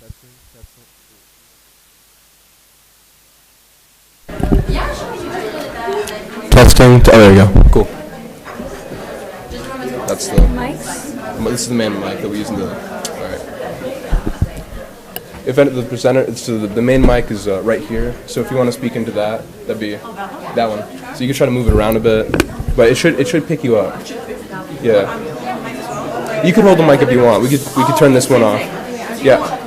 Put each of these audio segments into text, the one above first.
Testing, testing. Testing. Oh, there we go. Cool. That's the mics. This is the main mic that we use in the. All right. If the presenter, so the main mic is right here. So if you want to speak into that, that'd be that one. So you can try to move it around a bit, but it should pick you up. Yeah. You can hold the mic if you want. We could turn this one off. Yeah.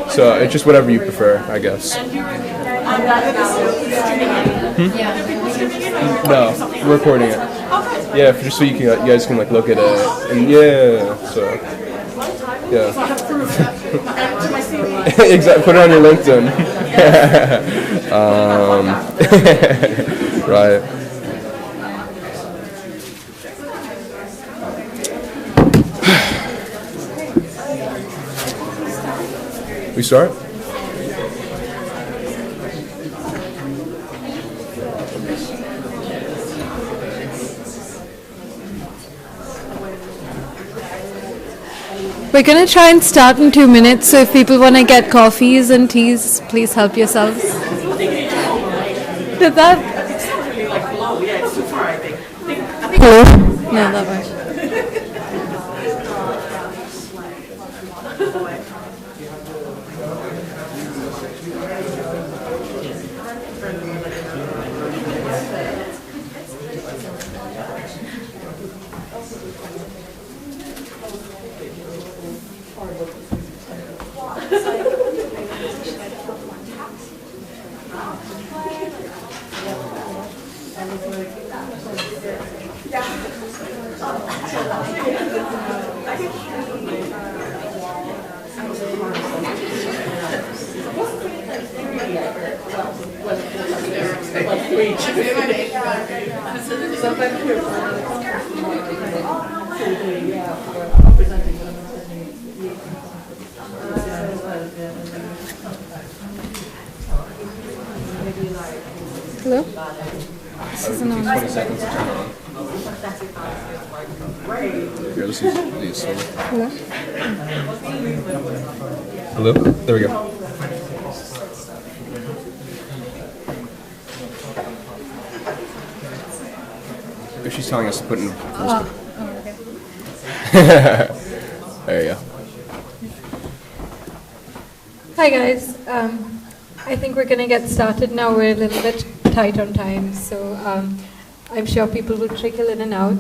So it's just whatever you prefer, I guess. No, we're recording it. Yeah, just so you guys can like look at it, and exactly. Put it on your LinkedIn. Right. We start? We're going to try and start in 2 minutes, so if people want to get coffees and teas, please help yourselves. Did that? Hello? No, that way. Hello? This isn't on. 20 seconds to turn on. Here, let's use these. Hello? Hello? There we go. If she's telling us to put in. Okay. There you go. Hi guys. I think we're going to get started now. We're a little bit tight on time, so I'm sure people will trickle in and out.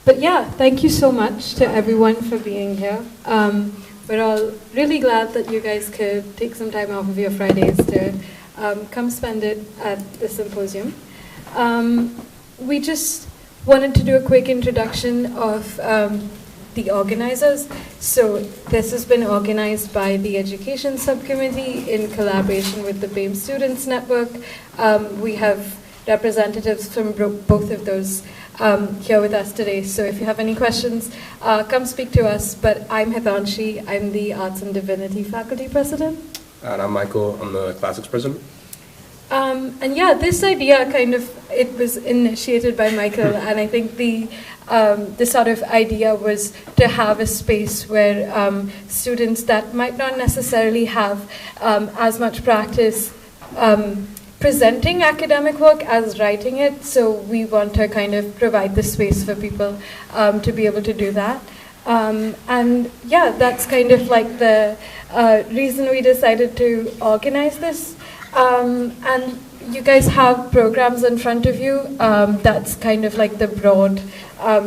But yeah, thank you so much to everyone for being here. We're all really glad that you guys could take some time off of your Fridays to come spend it at the symposium. We just wanted to do a quick introduction of the organizers. So this has been organized by the Education Subcommittee in collaboration with the Bame Students Network. We have representatives from both of those here with us today. So if you have any questions, come speak to us. But I'm Hitanshi. I'm the Arts and Divinity Faculty President. And I'm Michael. I'm the Classics President. And yeah, this idea it was initiated by Michael, and I think the sort of idea was to have a space where students that might not necessarily have as much practice presenting academic work as writing it, so we want to kind of provide the space for people to be able to do that. And yeah, that's kind of like the reason we decided to organize this. And you guys have programs in front of you. That's kind of like the broad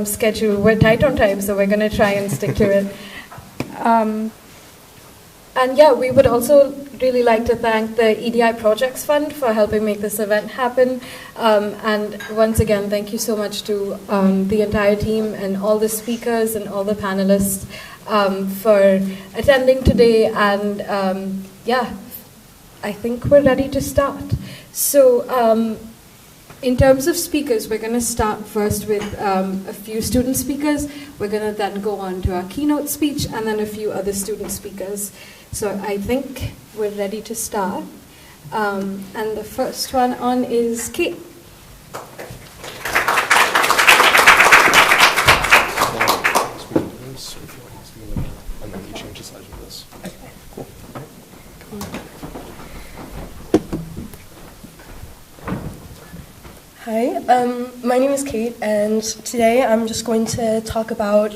schedule. We're tight on time, so we're going to try and stick to it. And yeah, we would also really like to thank the EDI Projects Fund for helping make this event happen. And once again, thank you so much to the entire team and all the speakers and all the panelists for attending today. And yeah, I think we're ready to start. So in terms of speakers, we're going to start first with a few student speakers. We're going to then go on to our keynote speech and then a few other student speakers. So I think we're ready to start. And the first one on is Kate. And then you change the size of this. My name is Kate, and today I'm just going to talk about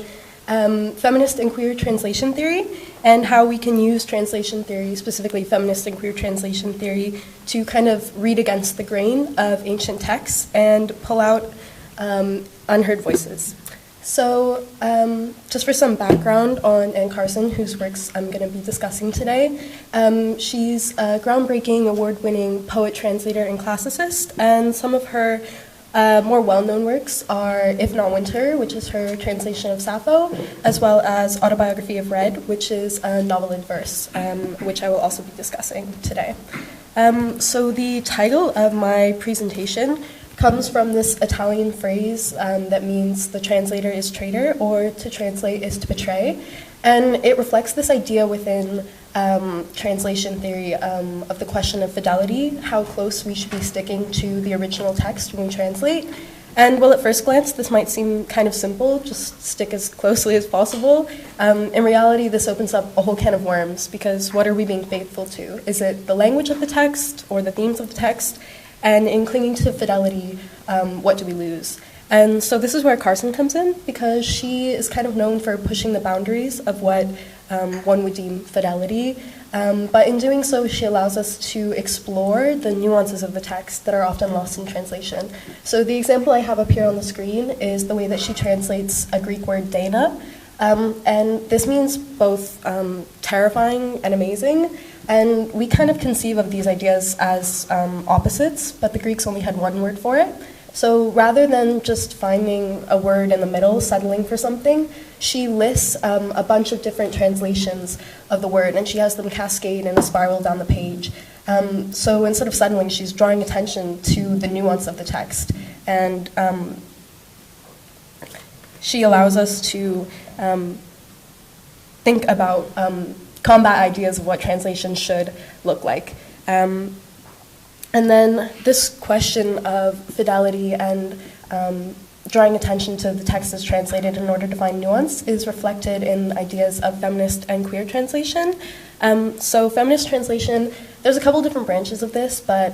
feminist and queer translation theory and how we can use translation theory, specifically feminist and queer translation theory, to kind of read against the grain of ancient texts and pull out unheard voices. So just for some background on Anne Carson, whose works I'm going to be discussing today, she's a groundbreaking, award-winning poet, translator, and classicist, and some of her more well-known works are If Not Winter, which is her translation of Sappho, as well as Autobiography of Red, which is a novel in verse, which I will also be discussing today. So the title of my presentation comes from this Italian phrase that means the translator is traitor, or to translate is to betray. And it reflects this idea within translation theory of the question of fidelity, how close we should be sticking to the original text when we translate. And while at first glance this might seem kind of simple, just stick as closely as possible, in reality this opens up a whole can of worms, because what are we being faithful to? Is it the language of the text or the themes of the text? And in clinging to fidelity, what do we lose? And so this is where Carson comes in, because she is kind of known for pushing the boundaries of what one would deem fidelity. But in doing so, she allows us to explore the nuances of the text that are often lost in translation. So the example I have up here on the screen is the way that she translates a Greek word, Dana. And this means both terrifying and amazing. And we kind of conceive of these ideas as opposites, but the Greeks only had one word for it. So rather than just finding a word in the middle, settling for something, she lists a bunch of different translations of the word, and she has them cascade in a spiral down the page. So instead of settling, she's drawing attention to the nuance of the text. And she allows us to think about combat ideas of what translation should look like. And then this question of fidelity and drawing attention to the text as translated in order to find nuance is reflected in ideas of feminist and queer translation. So feminist translation, there's a couple different branches of this, but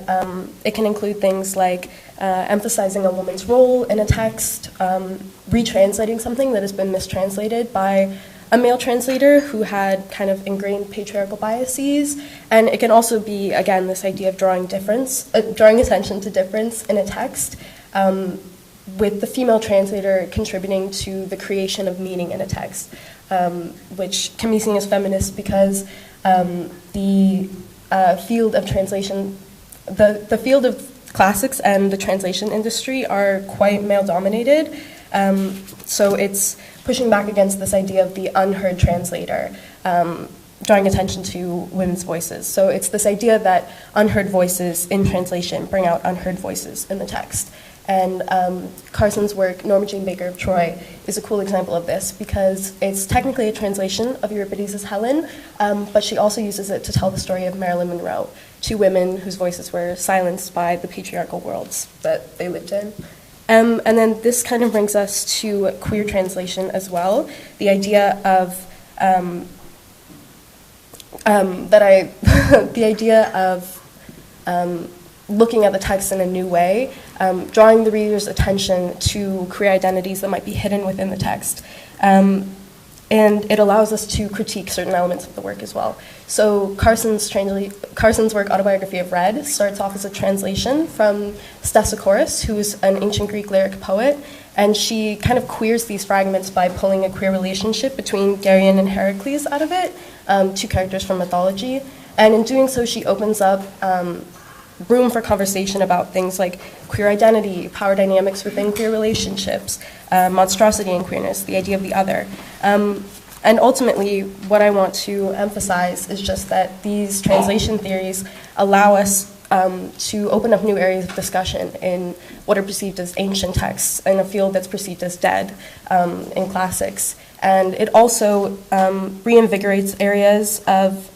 it can include things like emphasizing a woman's role in a text, retranslating something that has been mistranslated by a male translator who had kind of ingrained patriarchal biases, and it can also be, again, this idea of drawing attention to difference in a text, with the female translator contributing to the creation of meaning in a text, which can be seen as feminist because the field of translation, the field of classics and the translation industry are quite male-dominated, so it's pushing back against this idea of the unheard translator, drawing attention to women's voices. So it's this idea that unheard voices in translation bring out unheard voices in the text. And Carson's work, Norma Jean Baker of Troy, is a cool example of this, because it's technically a translation of Euripides' Helen, but she also uses it to tell the story of Marilyn Monroe, two women whose voices were silenced by the patriarchal worlds that they lived in. And then this kind of brings us to queer translation as well. The idea of looking at the text in a new way, drawing the reader's attention to queer identities that might be hidden within the text. And it allows us to critique certain elements of the work as well. So Carson's work, Autobiography of Red, starts off as a translation from Stesichorus, who's an ancient Greek lyric poet, and she kind of queers these fragments by pulling a queer relationship between Geryon and Heracles out of it, two characters from mythology. And in doing so, she opens up room for conversation about things like queer identity, power dynamics within queer relationships, monstrosity and queerness, the idea of the other. And ultimately, what I want to emphasize is just that these translation theories allow us to open up new areas of discussion in what are perceived as ancient texts, in a field that's perceived as dead in classics. And it also reinvigorates areas of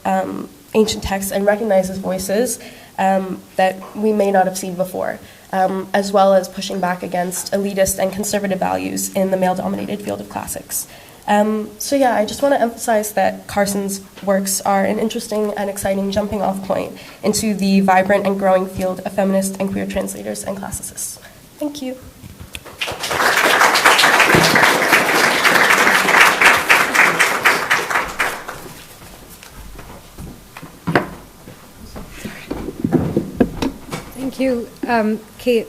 ancient texts and recognizes voices that we may not have seen before, as well as pushing back against elitist and conservative values in the male-dominated field of classics. So yeah, I just want to emphasize that Carson's works are an interesting and exciting jumping off point into the vibrant and growing field of feminist and queer translators and classicists. Thank you. Thank you, Kate.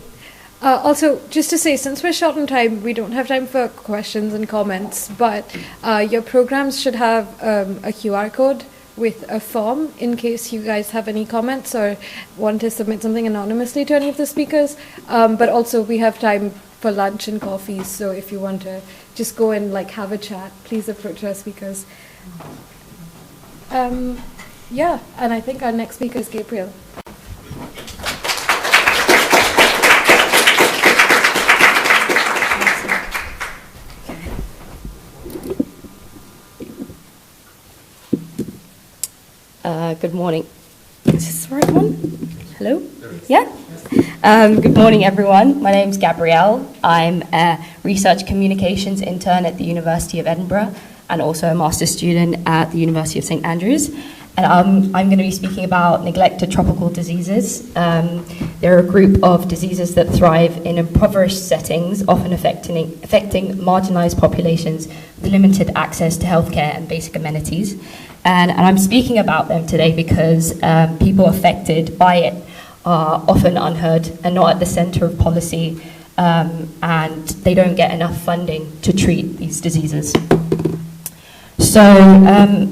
Also, just to say, since we're short on time, we don't have time for questions and comments, but your programs should have a QR code with a form in case you guys have any comments or want to submit something anonymously to any of the speakers. But also, we have time for lunch and coffees, so if you want to just go and have a chat, please approach our speakers. Yeah, and I think our next speaker is Gabriel. Good morning. Is this the right one? Hello? Yeah? Good morning, everyone. My name's Gabrielle. I'm a research communications intern at the University of Edinburgh and also a master's student at the University of St Andrews. And I'm going to be speaking about neglected tropical diseases. They're a group of diseases that thrive in impoverished settings, often affecting marginalized populations with limited access to healthcare and basic amenities. And I'm speaking about them today because people affected by it are often unheard and not at the center of policy, and they don't get enough funding to treat these diseases. So,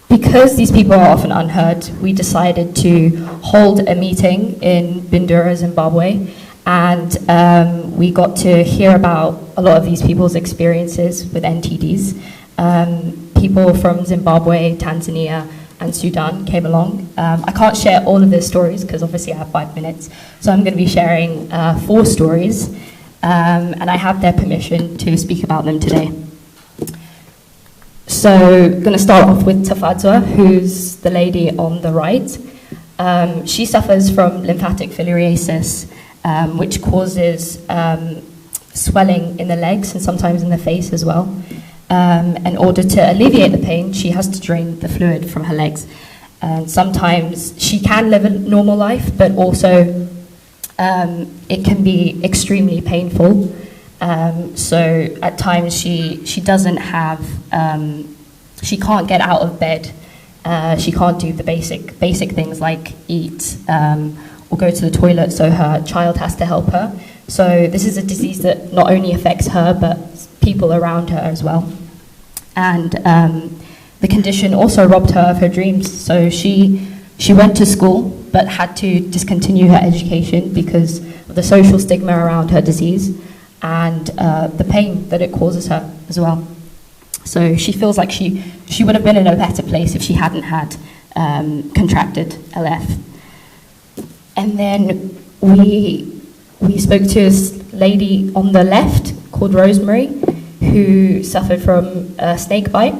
because these people are often unheard, we decided to hold a meeting in Bindura, Zimbabwe, and we got to hear about a lot of these people's experiences with NTDs. People from Zimbabwe, Tanzania, and Sudan came along. I can't share all of their stories because obviously I have 5 minutes, so I'm going to be sharing 4 stories, and I have their permission to speak about them today. So I'm going to start off with Tafadzwa, who's the lady on the right. She suffers from lymphatic filariasis, which causes swelling in the legs and sometimes in the face as well. In order to alleviate the pain, she has to drain the fluid from her legs. And sometimes she can live a normal life, but also it can be extremely painful. So at times she doesn't have, she can't get out of bed. She can't do the basic things like eat or go to the toilet, so her child has to help her. So this is a disease that not only affects her, but people around her as well. And the condition also robbed her of her dreams. So she went to school, but had to discontinue her education because of the social stigma around her disease and the pain that it causes her as well. So she feels like she would have been in a better place if she hadn't had contracted LF. And then we spoke to this lady on the left called Rosemary, who suffered from a snake bite.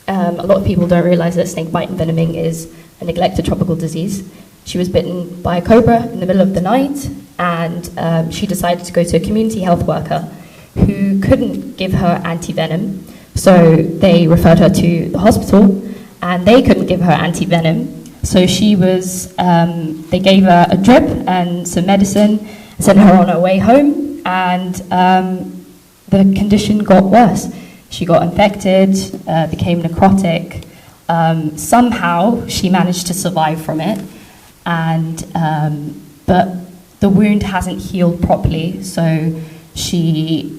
A lot of people don't realize that snake bite envenoming is a neglected tropical disease. She was bitten by a cobra in the middle of the night, and she decided to go to a community health worker who couldn't give her anti-venom. So they referred her to the hospital, and they couldn't give her anti-venom. So she was, they gave her a drip and some medicine, sent her on her way home, and the condition got worse. She got infected, became necrotic. Somehow she managed to survive from it, and but the wound hasn't healed properly, so she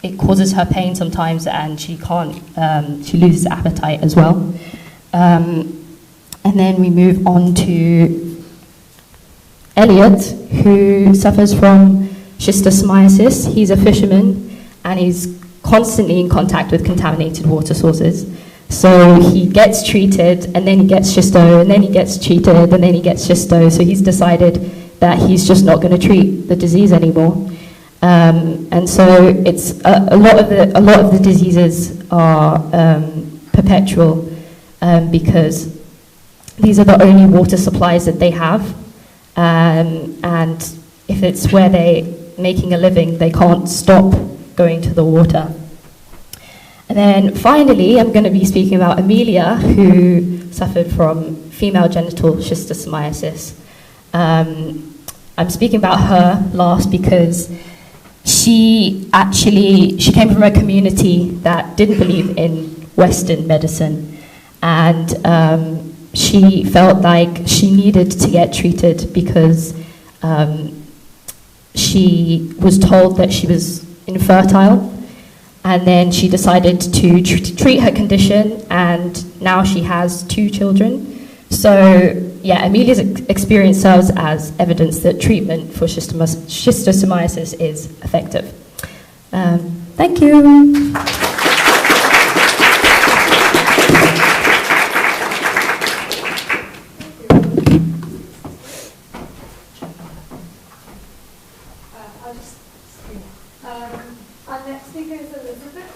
it causes her pain sometimes, and she can't. She loses appetite as well. And then we move on to Elliot, who suffers from schistosomiasis. He's a fisherman, and he's constantly in contact with contaminated water sources. So he gets treated, and then he gets schisto, and then he gets treated, and then he gets schisto. So he's decided that he's just not going to treat the disease anymore. And so it's a lot of the diseases are perpetual because these are the only water supplies that they have, and if it's where they're making a living, they can't stop going to the water. And then finally, I'm going to be speaking about Amelia, who suffered from female genital schistosomiasis. I'm speaking about her last because she came from a community that didn't believe in Western medicine, and she felt like she needed to get treated because she was told that she was infertile, and then she decided to treat her condition, and now she has 2 children. So yeah, Amelia's experience serves as evidence that treatment for schistosomiasis is effective. Thank you. Our next speaker is Elizabeth.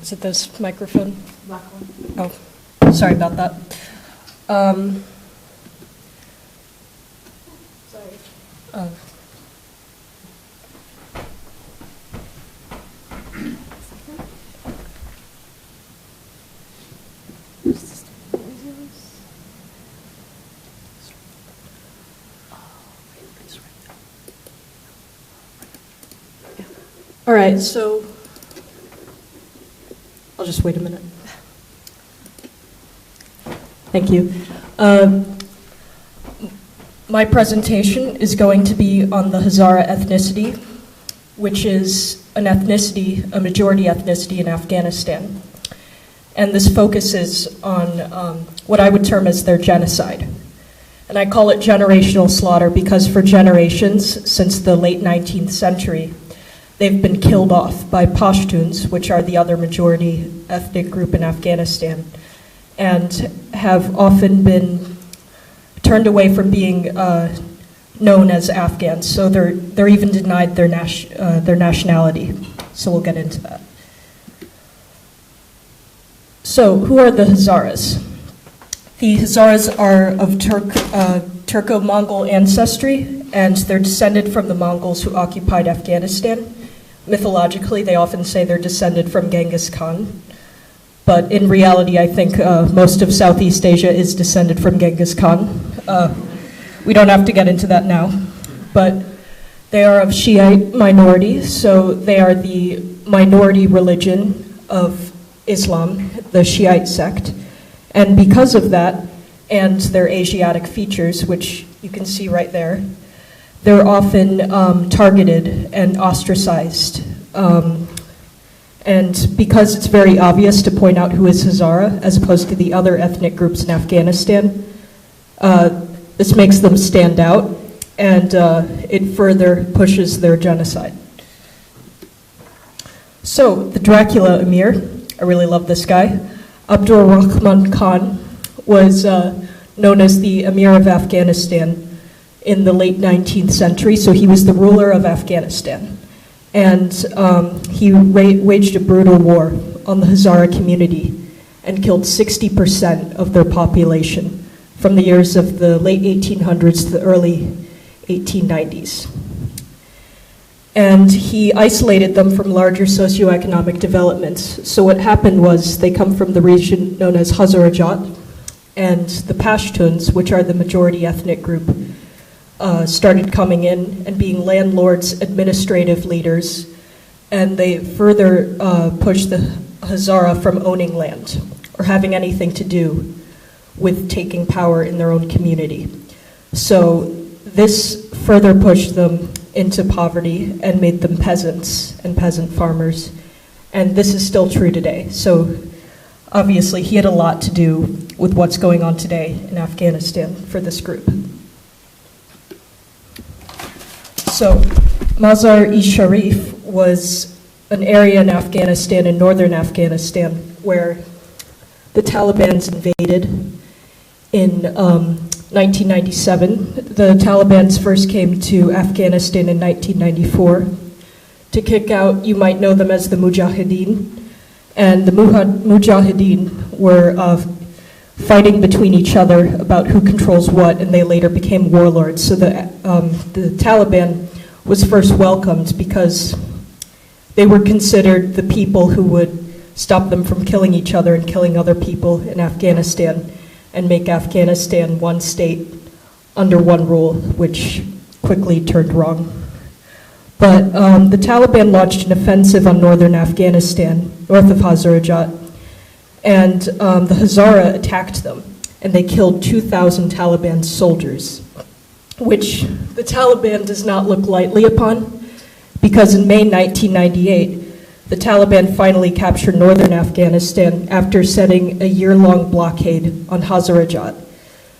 Is it this microphone? Black one. Oh, sorry about that. Sorry. Oh. All right, so I'll just wait a minute. Thank you. My presentation is going to be on the Hazara ethnicity, which is an ethnicity, a majority ethnicity in Afghanistan. And this focuses on what I would term as their genocide. And I call it generational slaughter because for generations, since the late 19th century, they've been killed off by Pashtuns, which are the other majority ethnic group in Afghanistan, and have often been turned away from being known as Afghans. So they're even denied their nationality. So we'll get into that. So who are the Hazaras? The Hazaras are of Turco-Mongol ancestry, and they're descended from the Mongols who occupied Afghanistan. Mythologically, they often say they're descended from Genghis Khan. But in reality, I think most of Southeast Asia is descended from Genghis Khan. We don't have to get into that now. But they are of Shiite minority, so they are the minority religion of Islam, the Shiite sect. And because of that, and their Asiatic features, which you can see right there, they're often targeted and ostracized. And because it's very obvious to point out who is Hazara, as opposed to the other ethnic groups in Afghanistan, this makes them stand out, and it further pushes their genocide. So, the Dracula Emir, I really love this guy. Abdur Rahman Khan was known as the Emir of Afghanistan in the late 19th century, so he was the ruler of Afghanistan. And he waged a brutal war on the Hazara community and killed 60% of their population from the years of the late 1800s to the early 1890s. And he isolated them from larger socioeconomic developments. So what happened was they come from the region known as Hazarajat, and the Pashtuns, which are the majority ethnic group, started coming in and being landlords, administrative leaders, and they further pushed the Hazara from owning land or having anything to do with taking power in their own community. So this further pushed them into poverty and made them peasants and peasant farmers. And this is still true today. So obviously he had a lot to do with what's going on today in Afghanistan for this group. So Mazar-e-Sharif was an area in Afghanistan, in northern Afghanistan, where the Taliban's invaded in 1997. The Taliban's first came to Afghanistan in 1994 to kick out, you might know them as the Mujahideen, and the Mujahideen were fighting between each other about who controls what, and they later became warlords. So the Taliban was first welcomed because they were considered the people who would stop them from killing each other and killing other people in Afghanistan and make Afghanistan one state under one rule, which quickly turned wrong. But the Taliban launched an offensive on northern Afghanistan, north of Hazarajat, and the Hazara attacked them, and they killed 2,000 Taliban soldiers, which the Taliban does not look lightly upon, because in May 1998, the Taliban finally captured northern Afghanistan after setting a year-long blockade on Hazarajat.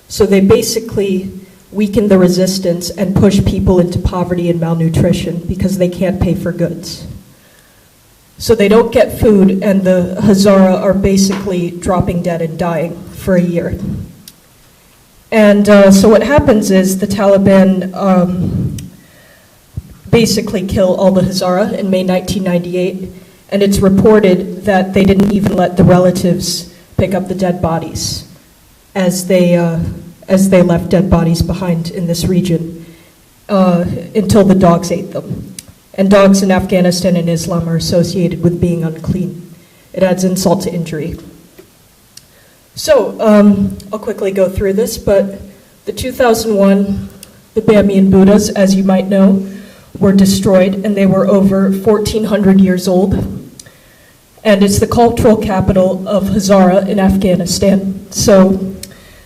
So they basically weaken the resistance and push people into poverty and malnutrition because they can't pay for goods. So they don't get food, and the Hazara are basically dropping dead and dying for a year. And so what happens is the Taliban basically kill all the Hazara in May 1998, and it's reported that they didn't even let the relatives pick up the dead bodies as they left dead bodies behind in this region until the dogs ate them. And dogs in Afghanistan and Islam are associated with being unclean. It adds insult to injury. So I'll quickly go through this, but the 2001, the Bamian Buddhas, as you might know, were destroyed, and they were over 1,400 years old. And it's the cultural capital of Hazara in Afghanistan. So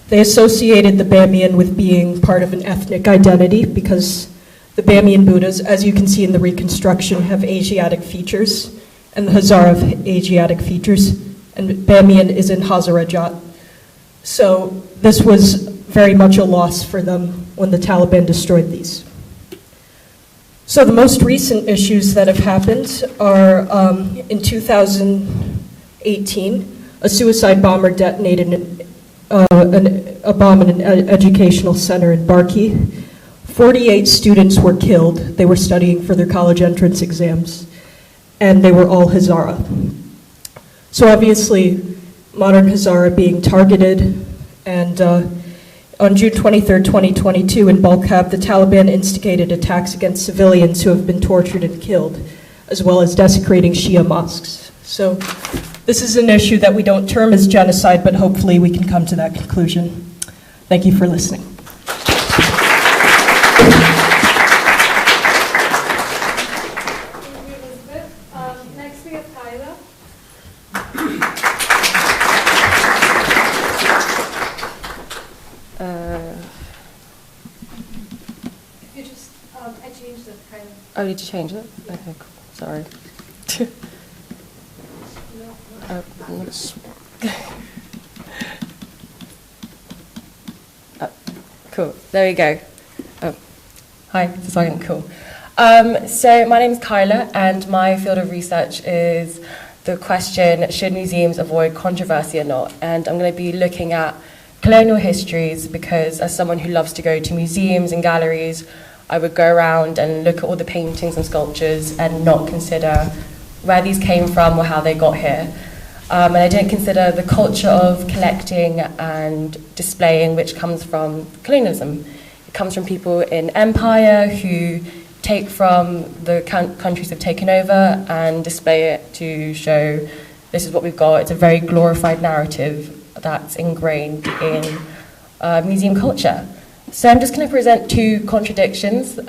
they associated the Bamian with being part of an ethnic identity because the Bamian Buddhas, as you can see in the reconstruction, have Asiatic features, and the Hazara have Asiatic features, and Bamian is in Hazarajat. So this was very much a loss for them when the Taliban destroyed these. So the most recent issues that have happened are in 2018, a suicide bomber detonated a bomb in an educational center in Barki. 48 students were killed. They were studying for their college entrance exams, and they were all Hazara. So obviously, modern Hazara being targeted, and on June 23rd, 2022, in Balkab, the Taliban instigated attacks against civilians who have been tortured and killed, as well as desecrating Shia mosques. So this is an issue that we don't term as genocide, but hopefully we can come to that conclusion. Thank you for listening. Thank you, Elizabeth. Next we have Kyla. If you just, I changed it, Kyla. Oh, did you change it? Okay, cool. Sorry. Cool. There we go. Oh, hi. This is looking cool. So my name is Kyla, and my field of research is the question: should museums avoid controversy or not? And I'm going to be looking at colonial histories because, as someone who loves to go to museums and galleries, I would go around and look at all the paintings and sculptures and not consider where these came from or how they got here. And I didn't consider the culture of collecting and displaying, which comes from colonialism. It comes from people in empire who take from the countries they've taken over and display it to show this is what we've got. It's a very glorified narrative that's ingrained in museum culture. So I'm just going to present two contradictions.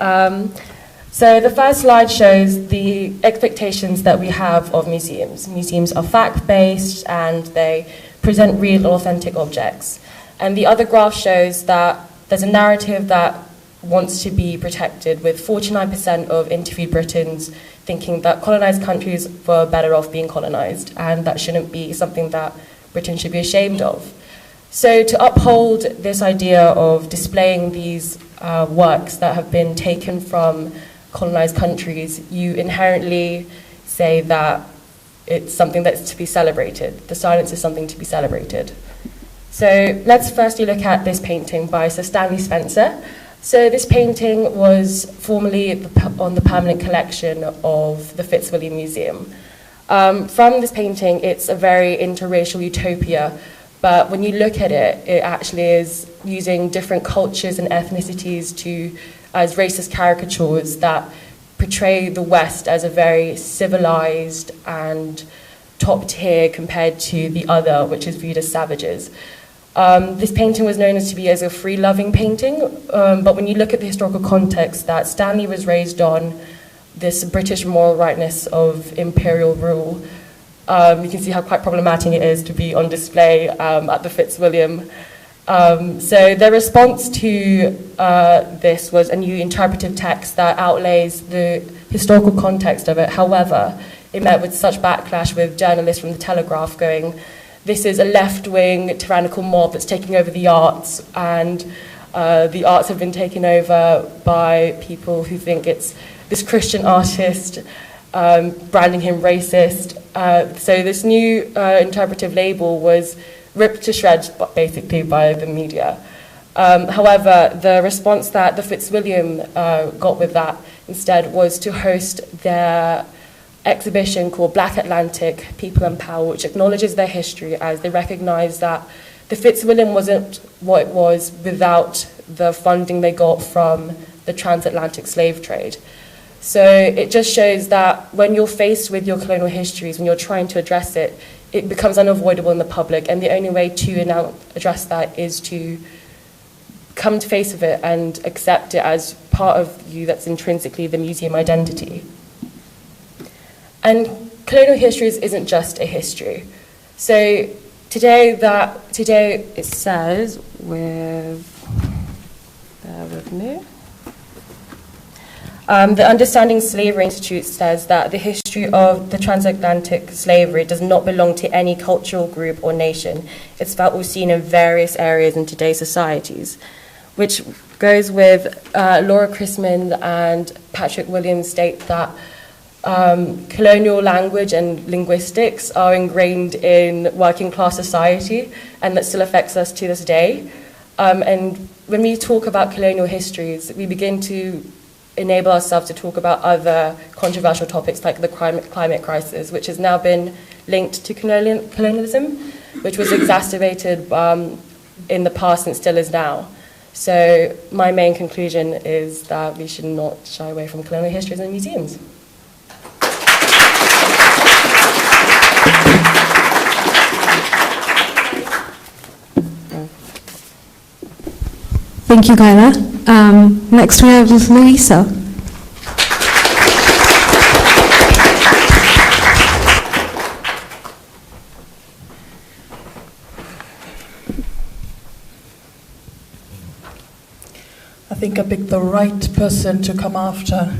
So the first slide shows the expectations that we have of museums. Museums are fact-based and they present real, authentic objects. And the other graph shows that there's a narrative that wants to be protected, with 49% of interviewed Britons thinking that colonized countries were better off being colonized, and that shouldn't be something that Britain should be ashamed of. So to uphold this idea of displaying these works that have been taken from colonized countries, you inherently say that it's something that's to be celebrated. The silence is something to be celebrated. So let's firstly look at this painting by Sir Stanley Spencer. So this painting was formerly on the permanent collection of the Fitzwilliam Museum. From this painting, it's a very interracial utopia But when you look at it, it actually is using different cultures and ethnicities as racist caricatures that portray the West as a very civilized and top tier compared to the other, which is viewed as savages. This painting was known as a free-loving painting, but when you look at the historical context that Stanley was raised on, this British moral rightness of imperial rule, you can see how quite problematic it is to be on display at the Fitzwilliam. So their response to this was a new interpretive text that outlays the historical context of it. However, it met with such backlash with journalists from the Telegraph going, this is a left-wing tyrannical mob that's taking over the arts, and the arts have been taken over by people who think it's this Christian artist, branding him racist. So this new interpretive label was ripped to shreds, basically, by the media. However, the response that the Fitzwilliam got with that instead was to host their exhibition called Black Atlantic, People and Power, which acknowledges their history as they recognise that the Fitzwilliam wasn't what it was without the funding they got from the transatlantic slave trade. So it just shows that when you're faced with your colonial histories, when you're trying to address it, it becomes unavoidable in the public, and the only way to now address that is to come to face with it and accept it as part of you that's intrinsically the museum identity. And colonial histories isn't just a history. So today it says bear with me. The Understanding Slavery Institute says that the history of the transatlantic slavery does not belong to any cultural group or nation. It's about what we've seen in various areas in today's societies, which goes with Laura Chrisman and Patrick Williams state that colonial language and linguistics are ingrained in working class society, and that still affects us to this day. And when we talk about colonial histories, we begin to enable ourselves to talk about other controversial topics like the climate crisis, which has now been linked to colonialism, which was exacerbated in the past and still is now. So my main conclusion is that we should not shy away from colonial histories in museums. Thank you, Kyla. Next we have Louisa. I think I picked the right person to come after.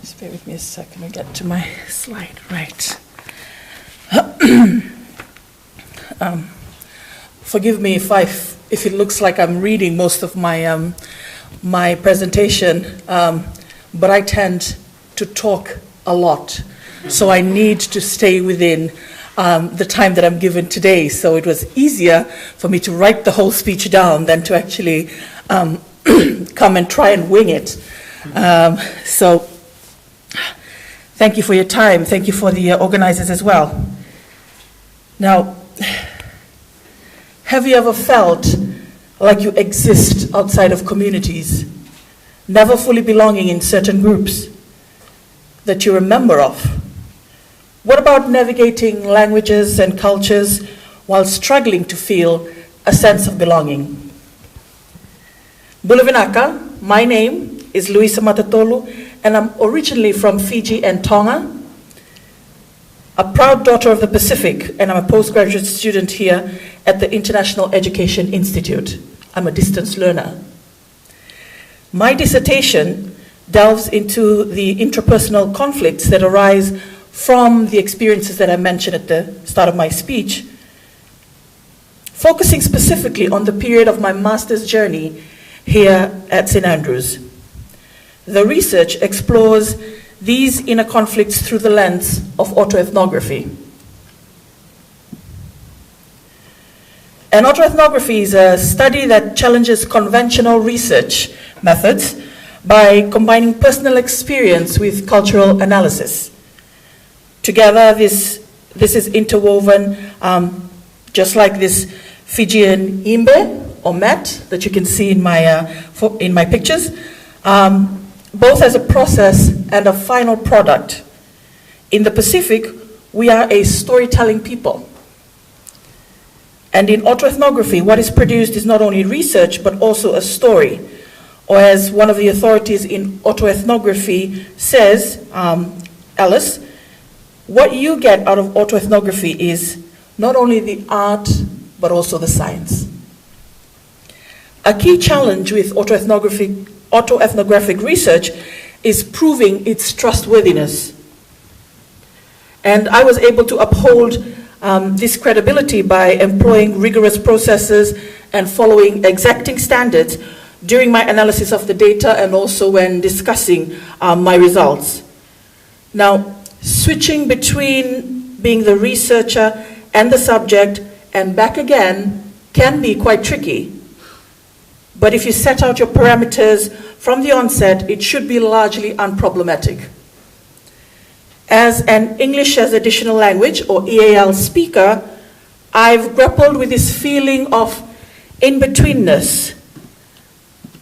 Just bear with me a second, I get to my slide. Right. Forgive me if it looks like I'm reading most of my my presentation, but I tend to talk a lot, so I need to stay within the time that I'm given today. So it was easier for me to write the whole speech down than to actually come and try and wing it. So thank you for your time. Thank you for the organizers as well. Now, have you ever felt like you exist outside of communities, never fully belonging in certain groups that you're a member of? What about navigating languages and cultures while struggling to feel a sense of belonging? Bulavinaka, my name is Luisa Matatolu, and I'm originally from Fiji and Tonga. A proud daughter of the Pacific, and I'm a postgraduate student here at the International Education Institute. I'm a distance learner. My dissertation delves into the interpersonal conflicts that arise from the experiences that I mentioned at the start of my speech, focusing specifically on the period of my master's journey here at St. Andrews. The research explores these inner conflicts through the lens of autoethnography. And autoethnography is a study that challenges conventional research methods by combining personal experience with cultural analysis. Together, this is interwoven just like this Fijian imbe or mat that you can see in my pictures, both as a process and a final product. In the Pacific, we are a storytelling people. And in autoethnography, what is produced is not only research, but also a story. Or as one of the authorities in autoethnography says, Alice, what you get out of autoethnography is not only the art, but also the science. A key challenge with autoethnographic research is proving its trustworthiness. And I was able to uphold this credibility by employing rigorous processes and following exacting standards during my analysis of the data and also when discussing my results. Now, switching between being the researcher and the subject and back again can be quite tricky. But if you set out your parameters from the onset, it should be largely unproblematic. As an English as additional language, or EAL speaker, I've grappled with this feeling of in-betweenness,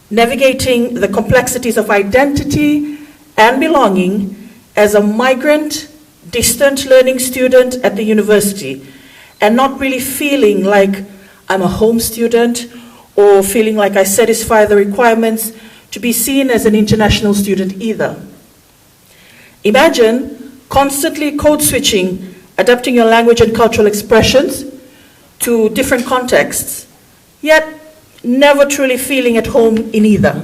navigating the complexities of identity and belonging as a migrant, distant learning student at the university, and not really feeling like I'm a home student or feeling like I satisfy the requirements to be seen as an international student either. Imagine constantly code switching, adapting your language and cultural expressions to different contexts, yet never truly feeling at home in either.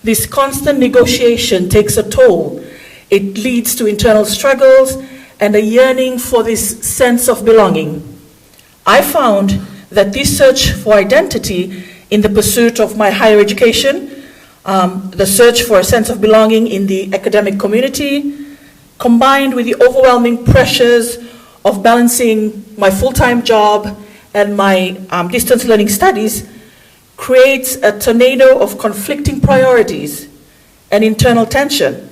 This constant negotiation takes a toll. It leads to internal struggles and a yearning for this sense of belonging. I found that this search for identity in the pursuit of my higher education, the search for a sense of belonging in the academic community, combined with the overwhelming pressures of balancing my full-time job and my distance learning studies, creates a tornado of conflicting priorities and internal tension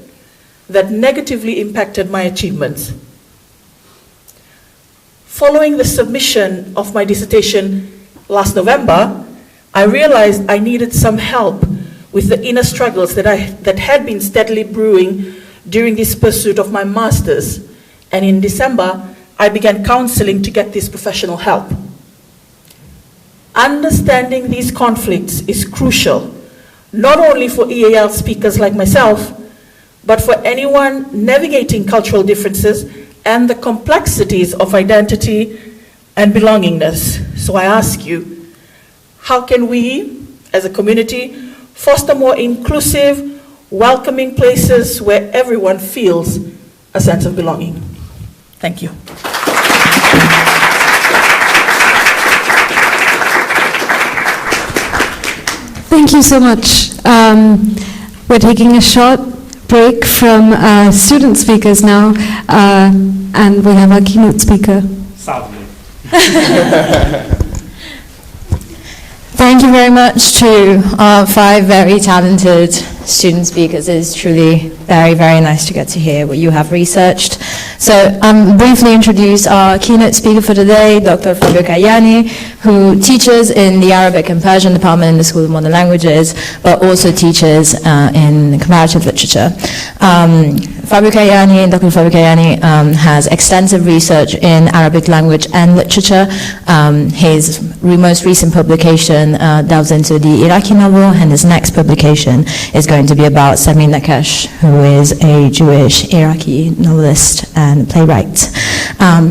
that negatively impacted my achievements. Following the submission of my dissertation last November, I realized I needed some help with the inner struggles that had been steadily brewing during this pursuit of my master's. And in December, I began counseling to get this professional help. Understanding these conflicts is crucial, not only for EAL speakers like myself, but for anyone navigating cultural differences and the complexities of identity and belongingness. So I ask you, how can we, as a community, foster more inclusive, welcoming places where everyone feels a sense of belonging? Thank you. Thank you so much. We're taking a short break from student speakers now, and we have our keynote speaker. Sadly. Thank you very much to our 5 very talented student speakers. It is truly very, very nice to get to hear what you have researched. So briefly introduce our keynote speaker for today, Dr. Fabio Caiani, who teaches in the Arabic and Persian department in the School of Modern Languages, but also teaches in comparative literature. Dr. Fabio Caiani has extensive research in Arabic language and literature. His most recent publication delves into the Iraqi novel, and his next publication is going to be about Sami Nakash, who is a Jewish Iraqi novelist and playwright.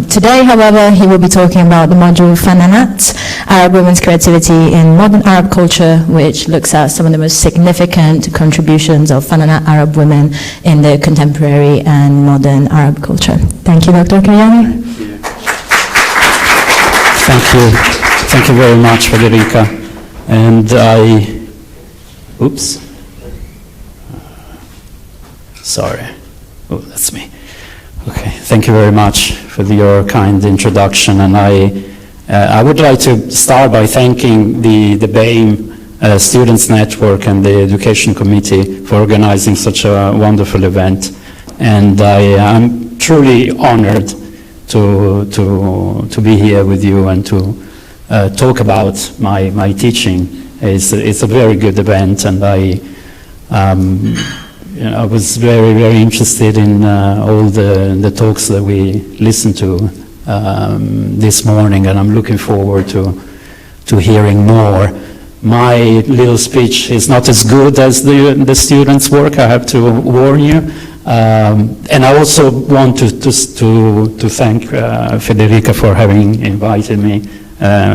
Today, however, he will be talking about the module Fananat, Arab Women's Creativity in Modern Arab Culture, which looks at some of the most significant contributions of Fananat Arab women in the contemporary and modern Arab culture. Thank you, Dr. Caiani. Thank you. Thank you very much, Federica. And sorry. Oh, that's me. Okay, thank you very much for your kind introduction. And I would like to start by thanking the Bame Students Network and the Education Committee for organizing such a wonderful event. And I'm truly honored to be here with you and to talk about my teaching. It's a very good event, and I was very, very interested in all the talks that we listened to this morning, and I'm looking forward to hearing more. My little speech is not as good as the students' work, I have to warn you. And I also want to thank Federica for having invited me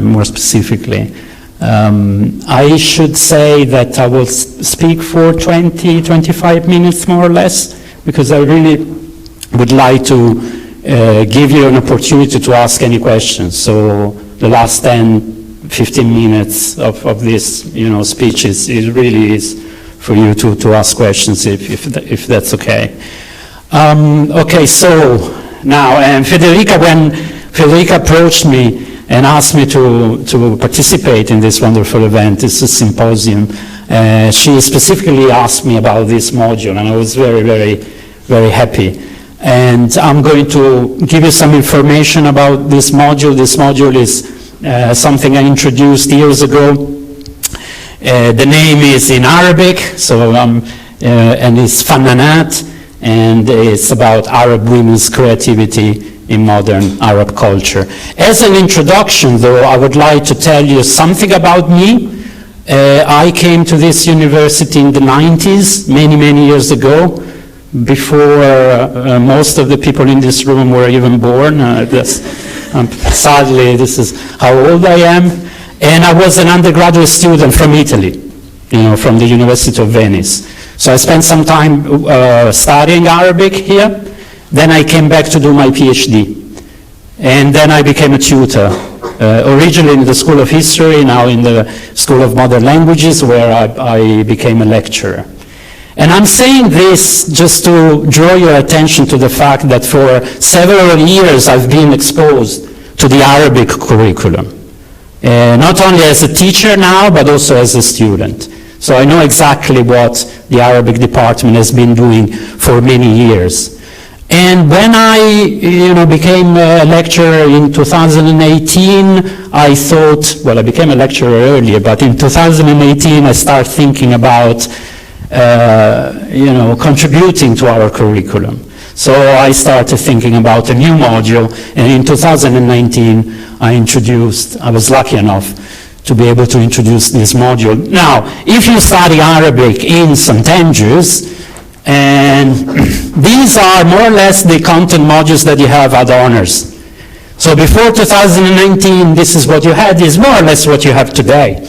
more specifically. I should say that I will speak for 20-25 minutes more or less, because I really would like to give you an opportunity to ask any questions. So the last 10-15 minutes of this speech is for you to ask questions if that's okay. Okay, so now, when Federica approached me and asked me to participate in this wonderful event, it's a symposium, she specifically asked me about this module, and I was very, very, very happy. And I'm going to give you some information about this module. This module is something I introduced years ago. The name is in Arabic, so and it's Fannanat, and it's about Arab women's creativity in modern Arab culture. As an introduction, though, I would like to tell you something about me. I came to this university in the 90s, many, many years ago, before most of the people in this room were even born. Sadly, this is how old I am. And I was an undergraduate student from Italy, from the University of Venice. So I spent some time studying Arabic here. Then I came back to do my PhD. And then I became a tutor, originally in the School of History, now in the School of Modern Languages, where I became a lecturer. And I'm saying this just to draw your attention to the fact that for several years I've been exposed to the Arabic curriculum. Not only as a teacher now, but also as a student. So I know exactly what the Arabic department has been doing for many years. And when I became a lecturer in 2018, I thought, well, I became a lecturer earlier, but in 2018 I started thinking about contributing to our curriculum. So I started thinking about a new module, and in 2019 I was lucky enough to be able to introduce this module. Now, if you study Arabic in St. Andrews, and these are more or less the content modules that you have at honors. So before 2019, this is what you had, is more or less what you have today.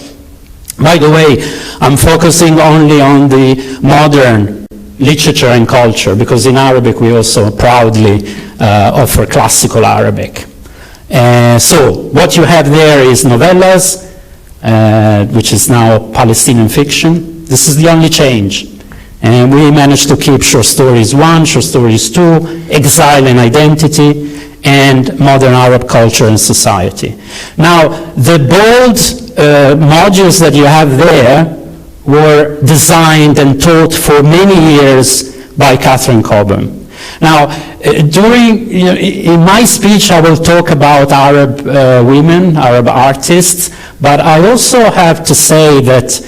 By the way, I'm focusing only on the modern literature and culture, because in Arabic we also proudly offer classical Arabic. So what you have there is novellas, which is now Palestinian fiction. This is the only change. And we managed to keep short stories 1, short stories 2, exile and identity, and modern Arab culture and society. Now, the bold modules that you have there were designed and taught for many years by Catherine Cobham. Now, in my speech, I will talk about Arab women, Arab artists, but I also have to say that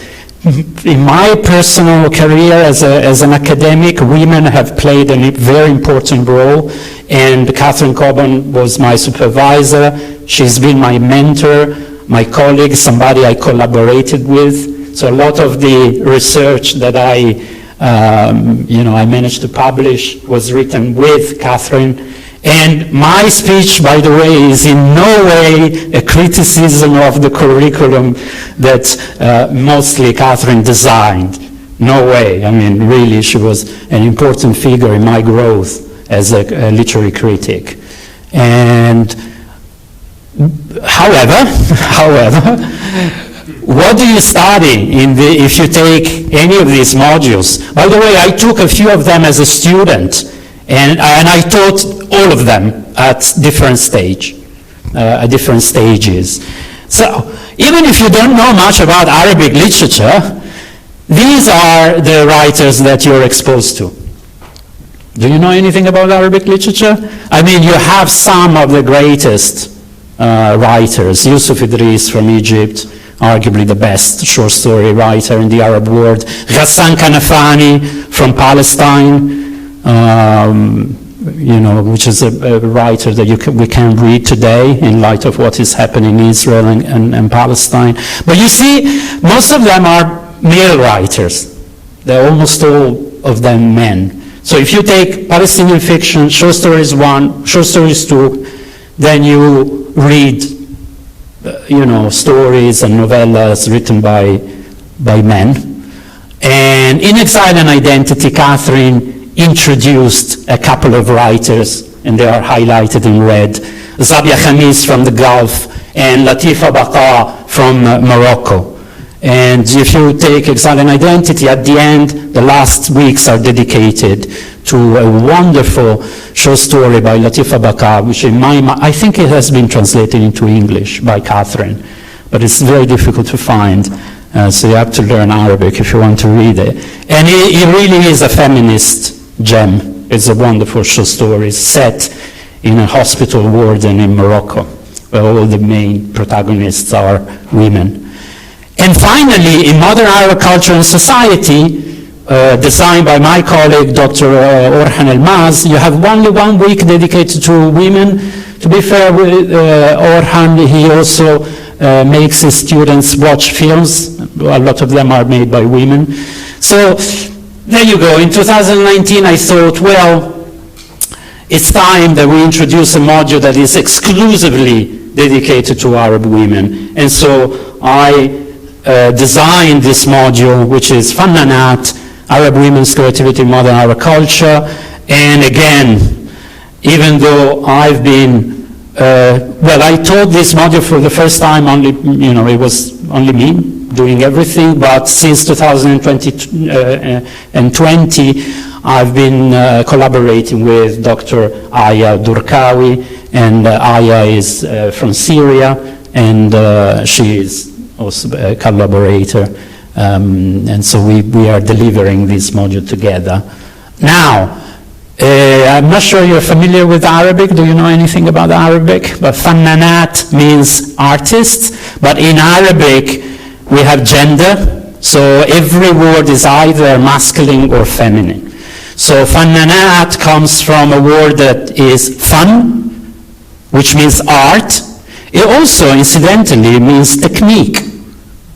in my personal career as an academic, women have played a very important role, and Catherine Cobham was my supervisor. She's been my mentor, my colleague, somebody I collaborated with. So a lot of the research that I managed to publish was written with Catherine. And my speech, by the way, is in no way a criticism of the curriculum that mostly Catherine designed. No way. I mean, really, she was an important figure in my growth as a literary critic. And however, what do you study if you take any of these modules? By the way, I took a few of them as a student. And I taught all of them at different stages. So even if you don't know much about Arabic literature, these are the writers that you're exposed to. Do you know anything about Arabic literature? I mean, you have some of the greatest writers. Yusuf Idris from Egypt, arguably the best short story writer in the Arab world. Ghassan Kanafani from Palestine, which is a writer that we can read today in light of what is happening in Israel and Palestine. But you see, most of them are male writers. They're almost all of them men. So if you take Palestinian fiction, short stories 1, short stories 2, then you read, stories and novellas written by men. And in Exile and Identity, Catherine introduced a couple of writers, and they are highlighted in red. Zabia Khamis from the Gulf and Latifa Baqa from Morocco. And if you take Exile and Identity, at the end, the last weeks are dedicated to a wonderful short story by Latifa Baqa, which I think it has been translated into English by Catherine, but it's very difficult to find. So you have to learn Arabic if you want to read it. And it really is a feminist gem. It's a wonderful short story set in a hospital warden in Morocco, where all the main protagonists are women. And finally, in Modern Arab Culture and Society, designed by my colleague, Dr. Orhan Elmaz, you have only 1 week dedicated to women. To be fair with Orhan, he also makes his students watch films. A lot of them are made by women. So there you go. In 2019, I thought, well, it's time that we introduce a module that is exclusively dedicated to Arab women. And so I designed this module, which is Fannanat, Arab Women's Creativity in Modern Arab Culture. And again, even though I've been, I taught this module for the first time only, it was only me doing everything, but since 2020, I've been collaborating with Dr. Aya Durkawi, and Aya is from Syria, and she is also a collaborator, and so we are delivering this module together. Now, I'm not sure you're familiar with Arabic. Do you know anything about Arabic? But Fannanat means artists, but in Arabic we have gender, so every word is either masculine or feminine. So Fannanat comes from a word that is fun, which means art. It also, incidentally, means technique,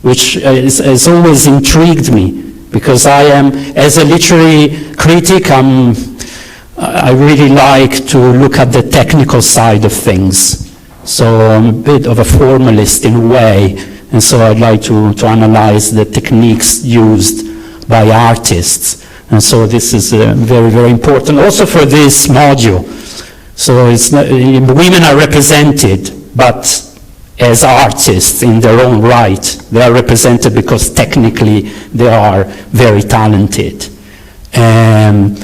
which has always intrigued me, because I am, as a literary critic, I really like to look at the technical side of things. So I'm a bit of a formalist in a way, and so I'd like to analyze the techniques used by artists. And so this is very, very important also for this module. So women are represented, but as artists in their own right. They are represented because technically they are very talented. And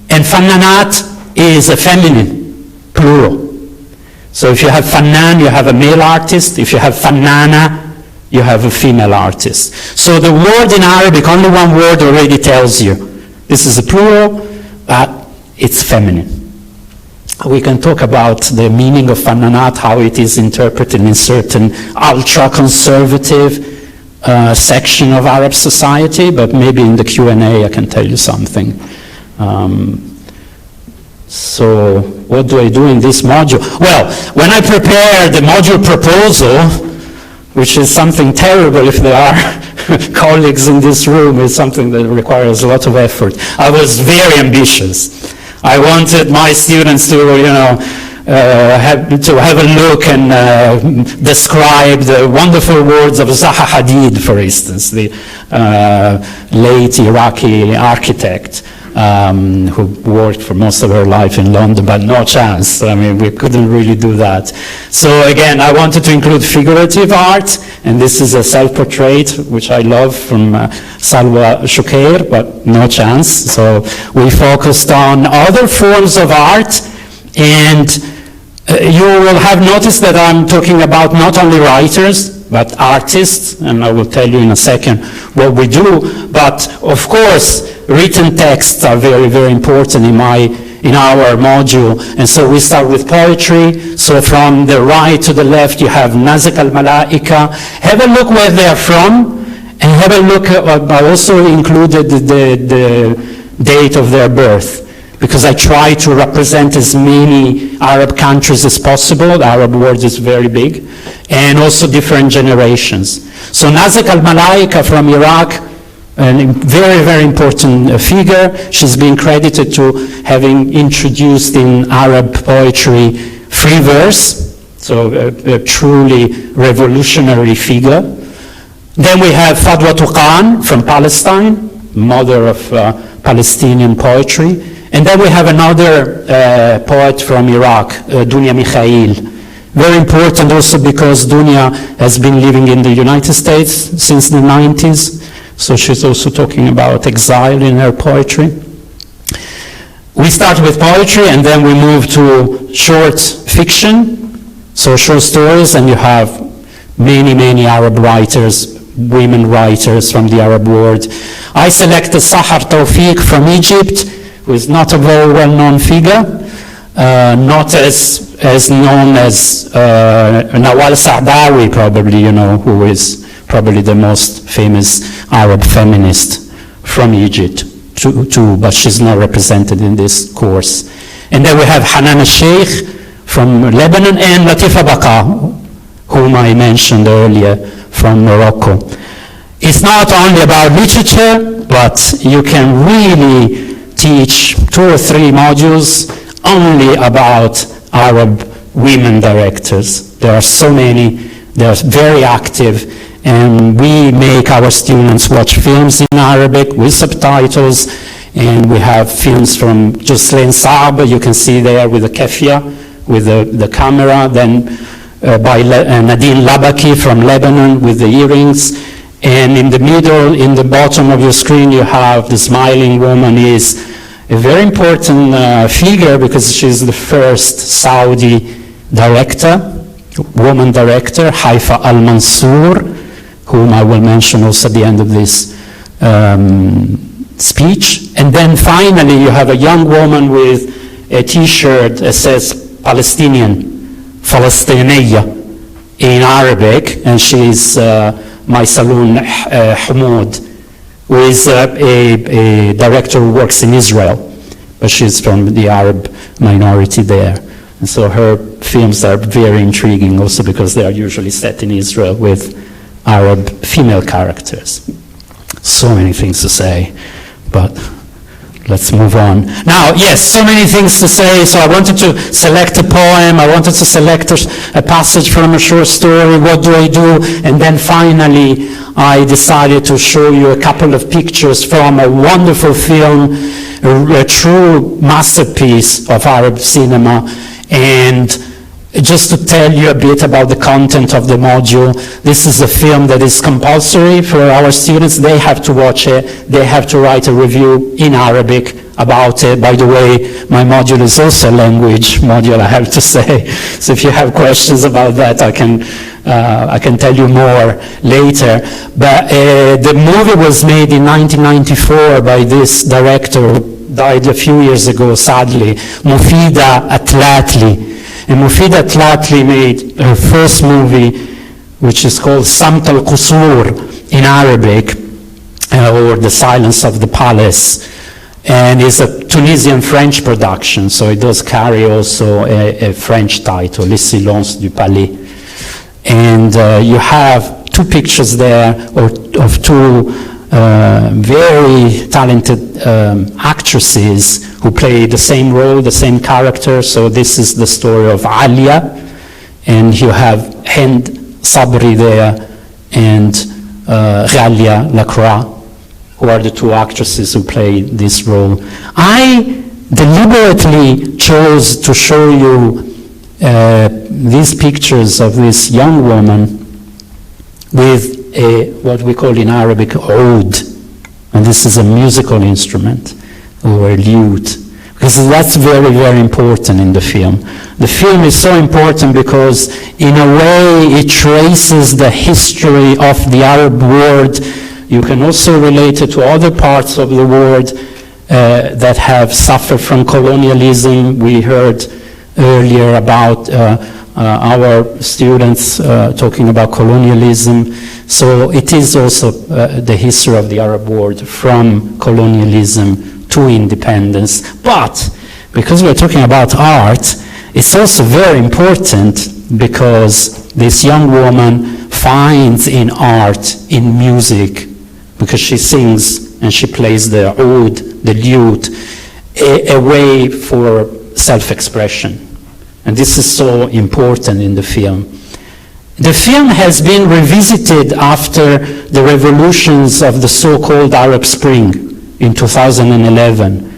Fannanat is a feminine, plural. So if you have Fannan, you have a male artist. If you have Fannana, you have a female artist. So the word in Arabic, only 1 word already tells you. This is a plural, but it's feminine. We can talk about the meaning of Fannanat, how it is interpreted in certain ultra-conservative section of Arab society, but maybe in the Q&A I can tell you something. So what do I do in this module? Well, when I prepared the module proposal, which is something terrible if there are colleagues in this room, it's something that requires a lot of effort. I was very ambitious. I wanted my students to, have a look and describe the wonderful words of Zaha Hadid, for instance, the late Iraqi architect who worked for most of her life in London, but no chance. I mean, we couldn't really do that. So again, I wanted to include figurative art, and this is a self-portrait, which I love, from Salwa Shukair, but no chance. So we focused on other forms of art, and you will have noticed that I'm talking about not only writers, but artists, and I will tell you in a second what we do. But of course, written texts are very, very important in my in our module. And so we start with poetry. So from the right to the left, you have Nazik al-Malaika. Have a look where they're from, and have a look at, I also included the date of their birth, because I try to represent as many Arab countries as possible. The Arab world is very big, and also different generations. So Nazik al-Malaika from Iraq, a very, very important figure. She's been credited to having introduced in Arab poetry free verse, so a truly revolutionary figure. Then we have Fadwa Tuqan from Palestine, mother of Palestinian poetry. And then we have another poet from Iraq, Dunya Mikhail. Very important also because Dunya has been living in the United States since the 90s. So she's also talking about exile in her poetry. We start with poetry and then we move to short fiction, so short stories, and you have many, many Arab writers, women writers from the Arab world. I selected Sahar Tawfiq from Egypt, who is not a very well-known figure, not as known as Nawal Saadawi, probably, you know, who is probably the most famous Arab feminist from Egypt, too, but she's not represented in this course. And then we have Hanan al-Sheikh from Lebanon, and Latifa Baqa, whom I mentioned earlier, from Morocco. It's not only about literature, but you can really teach 2 or 3 modules only about Arab women directors. There are so many, they're very active, and we make our students watch films in Arabic with subtitles, and we have films from Jocelyn Saab, you can see there with the keffia, with the camera, then by Nadine Labaki from Lebanon with the earrings. And in the middle, in the bottom of your screen, you have the smiling woman is a very important figure because she's the first Saudi director, woman director, Haifa Al-Mansour, whom I will mention also at the end of this speech. And then finally, you have a young woman with a t-shirt that says Palestinian, Falastiniya in Arabic, and she's Maysalun Hamoud, who is a director who works in Israel, but she's from the Arab minority there. And so her films are very intriguing also because they are usually set in Israel with Arab female characters. So many things to say, but let's move on. Now, yes, so many things to say, so I wanted to select a poem, I wanted to select a passage from a short story, what do I do? And then finally, I decided to show you a couple of pictures from a wonderful film, a true masterpiece of Arab cinema, and just to tell you a bit about the content of the module, this is a film that is compulsory for our students. They have to watch it. They have to write a review in Arabic about it. By the way, my module is also a language module, I have to say. So if you have questions about that, I can tell you more later. But the movie was made in 1994 by this director who died a few years ago, sadly, Mufida Atlatli. And Mufida Atlatli made her first movie, which is called Samt al-Qusur in Arabic, or The Silence of the Palace. And it's a Tunisian-French production, so it does carry also a French title, Le Silence du Palais. And you have 2 pictures there of 2 very talented actresses who play the same role, the same character. So this is the story of Alia, and you have Hind Sabri there and Ghalia Lacroix, who are the 2 actresses who play this role. I deliberately chose to show you these pictures of this young woman with what we call in Arabic oud, and this is a musical instrument or a lute, because that's very, very important in the film. The film is so important because in a way it traces the history of the Arab world. You can also relate it to other parts of the world that have suffered from colonialism. We heard earlier about our students talking about colonialism. So it is also the history of the Arab world from colonialism to independence. But because we're talking about art, it's also very important because this young woman finds in art, in music, because she sings and she plays the oud, the lute, a way for self-expression. And this is so important in the film. The film has been revisited after the revolutions of the so-called Arab Spring in 2011.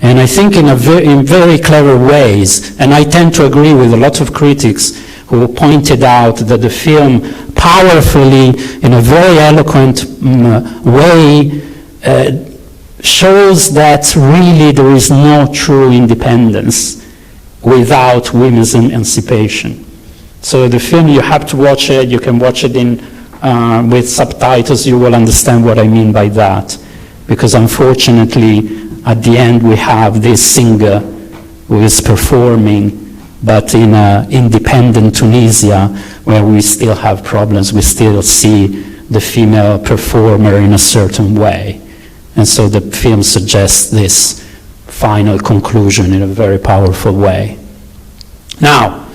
And I think in very clever ways, and I tend to agree with a lot of critics who pointed out that the film powerfully, in a very eloquent way, shows that really there is no true independence without women's emancipation. So the film, you have to watch it, you can watch it with subtitles, you will understand what I mean by that. Because unfortunately, at the end we have this singer who is performing, but in independent Tunisia, where we still have problems, we still see the female performer in a certain way. And so the film suggests this final conclusion in a very powerful way. Now,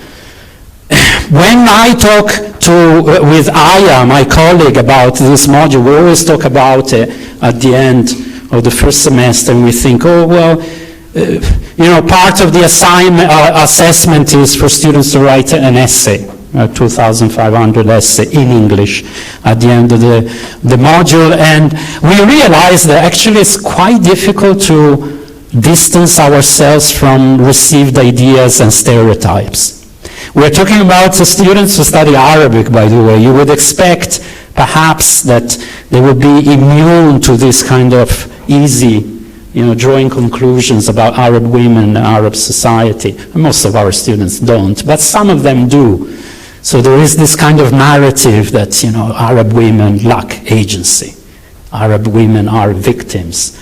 when I talk with Aya, my colleague, about this module, we always talk about it at the end of the first semester, and we think, oh, well, part of the assessment is for students to write an essay, a 2,500 essay in English at the end of the module, and we realized that actually it's quite difficult to distance ourselves from received ideas and stereotypes. We're talking about the students who study Arabic, by the way. You would expect perhaps that they would be immune to this kind of easy, drawing conclusions about Arab women and Arab society. And most of our students don't, but some of them do. So there is this kind of narrative that, Arab women lack agency. Arab women are victims.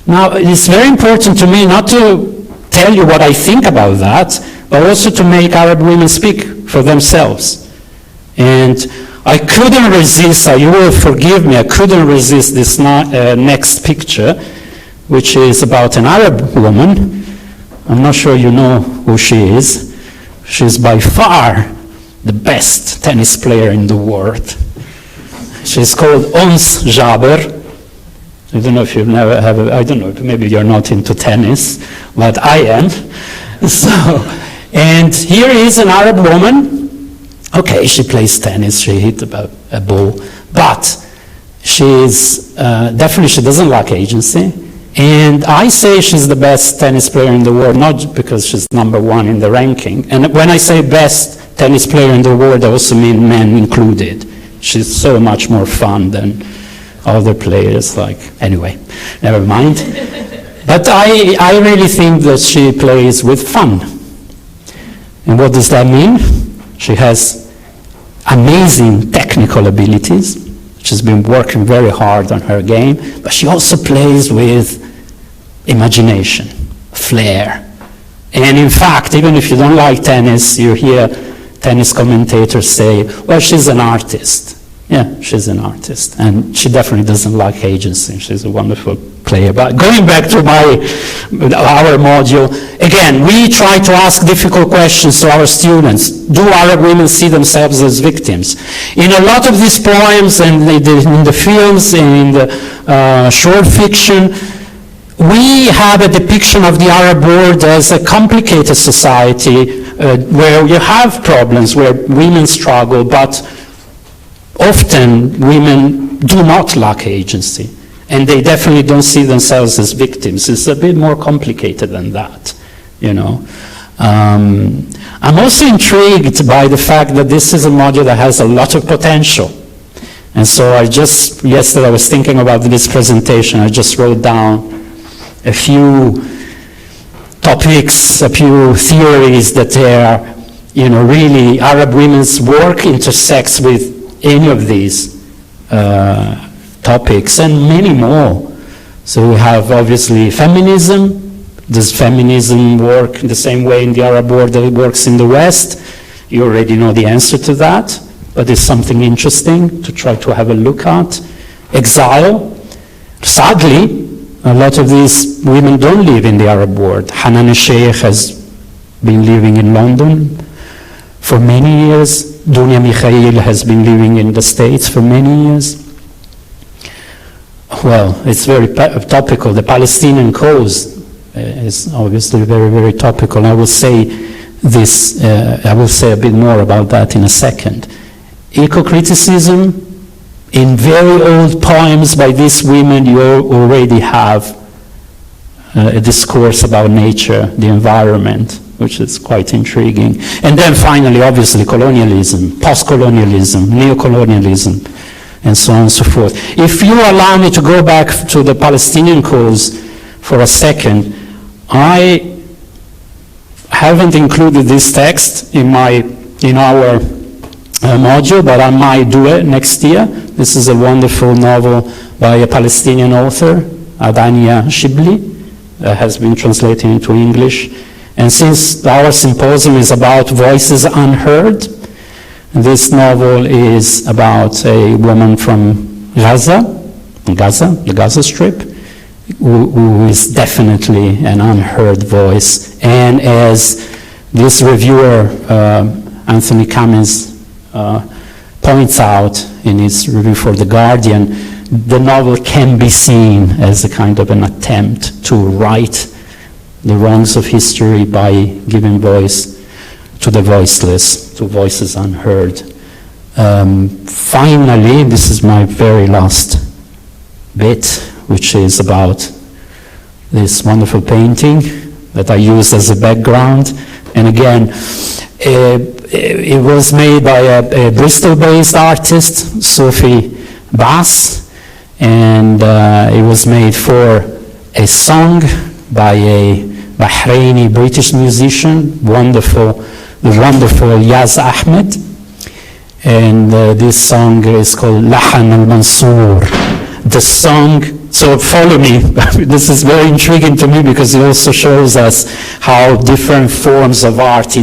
Now, it's very important to me not to tell you what I think about that, but also to make Arab women speak for themselves. And I couldn't resist, you will forgive me, I couldn't resist this next picture, which is about an Arab woman. I'm not sure you know who she is. She's by far the best tennis player in the world. She's called Ons Jaber. I don't know if you've never have, I don't know, maybe you're not into tennis, but I am. So, and here is an Arab woman. Okay, she plays tennis, she hit about a ball, but she's definitely, she doesn't lack agency. And I say she's the best tennis player in the world, not because she's #1 in the ranking. And when I say best tennis player in the world, I also mean men included. She's so much more fun than other players, anyway, never mind. But I really think that she plays with fun. And what does that mean? She has amazing technical abilities. She's been working very hard on her game, but she also plays with imagination, flair. And in fact, even if you don't like tennis, you hear tennis commentators say, well, she's an artist. Yeah, she's an artist, and she definitely doesn't lack agency. She's a wonderful player. But going back to our module, again, we try to ask difficult questions to our students. Do Arab women see themselves as victims? In a lot of these poems, and in the films, and in the short fiction, we have a depiction of the Arab world as a complicated society where you have problems, where women struggle, but often women do not lack agency, and they definitely don't see themselves as victims. It's a bit more complicated than that, I'm also intrigued by the fact that this is a module that has a lot of potential. And so yesterday I was thinking about this presentation, I just wrote down a few topics, a few theories that are, really Arab women's work intersects with any of these topics and many more. So we have obviously feminism. Does feminism work the same way in the Arab world that it works in the West? You already know the answer to that, but it's something interesting to try to have a look at. Exile. Sadly, a lot of these women don't live in the Arab world. Hanan al-Sheikh has been living in London for many years. Dunya Mikhail has been living in the States for many years. Well, it's very topical. The Palestinian cause is obviously very, very topical. I will say this, I will say a bit more about that in a second. Eco-criticism, in very old poems by these women, you already have a discourse about nature, the environment, which is quite intriguing. And then finally, obviously, colonialism, post-colonialism, neo-colonialism, and so on and so forth. If you allow me to go back to the Palestinian cause for a second, I haven't included this text in our module, but I might do it next year. This is a wonderful novel by a Palestinian author, Adania Shibli, that has been translated into English. And since our symposium is about voices unheard, this novel is about a woman from Gaza, the Gaza Strip, who is definitely an unheard voice. And as this reviewer, Anthony Cummins, points out in his review for The Guardian, the novel can be seen as a kind of an attempt to right the wrongs of history by giving voice to the voiceless, to voices unheard. Finally, this is my very last bit, which is about this wonderful painting that I use as a background. And again, it was made by a Bristol-based artist, Sophie Bass, and it was made for a song by a Bahraini British musician, the wonderful Yaz Ahmed. And this song is called Lahan al-Mansour. The song, so follow me, this is very intriguing to me because it also shows us how different forms of art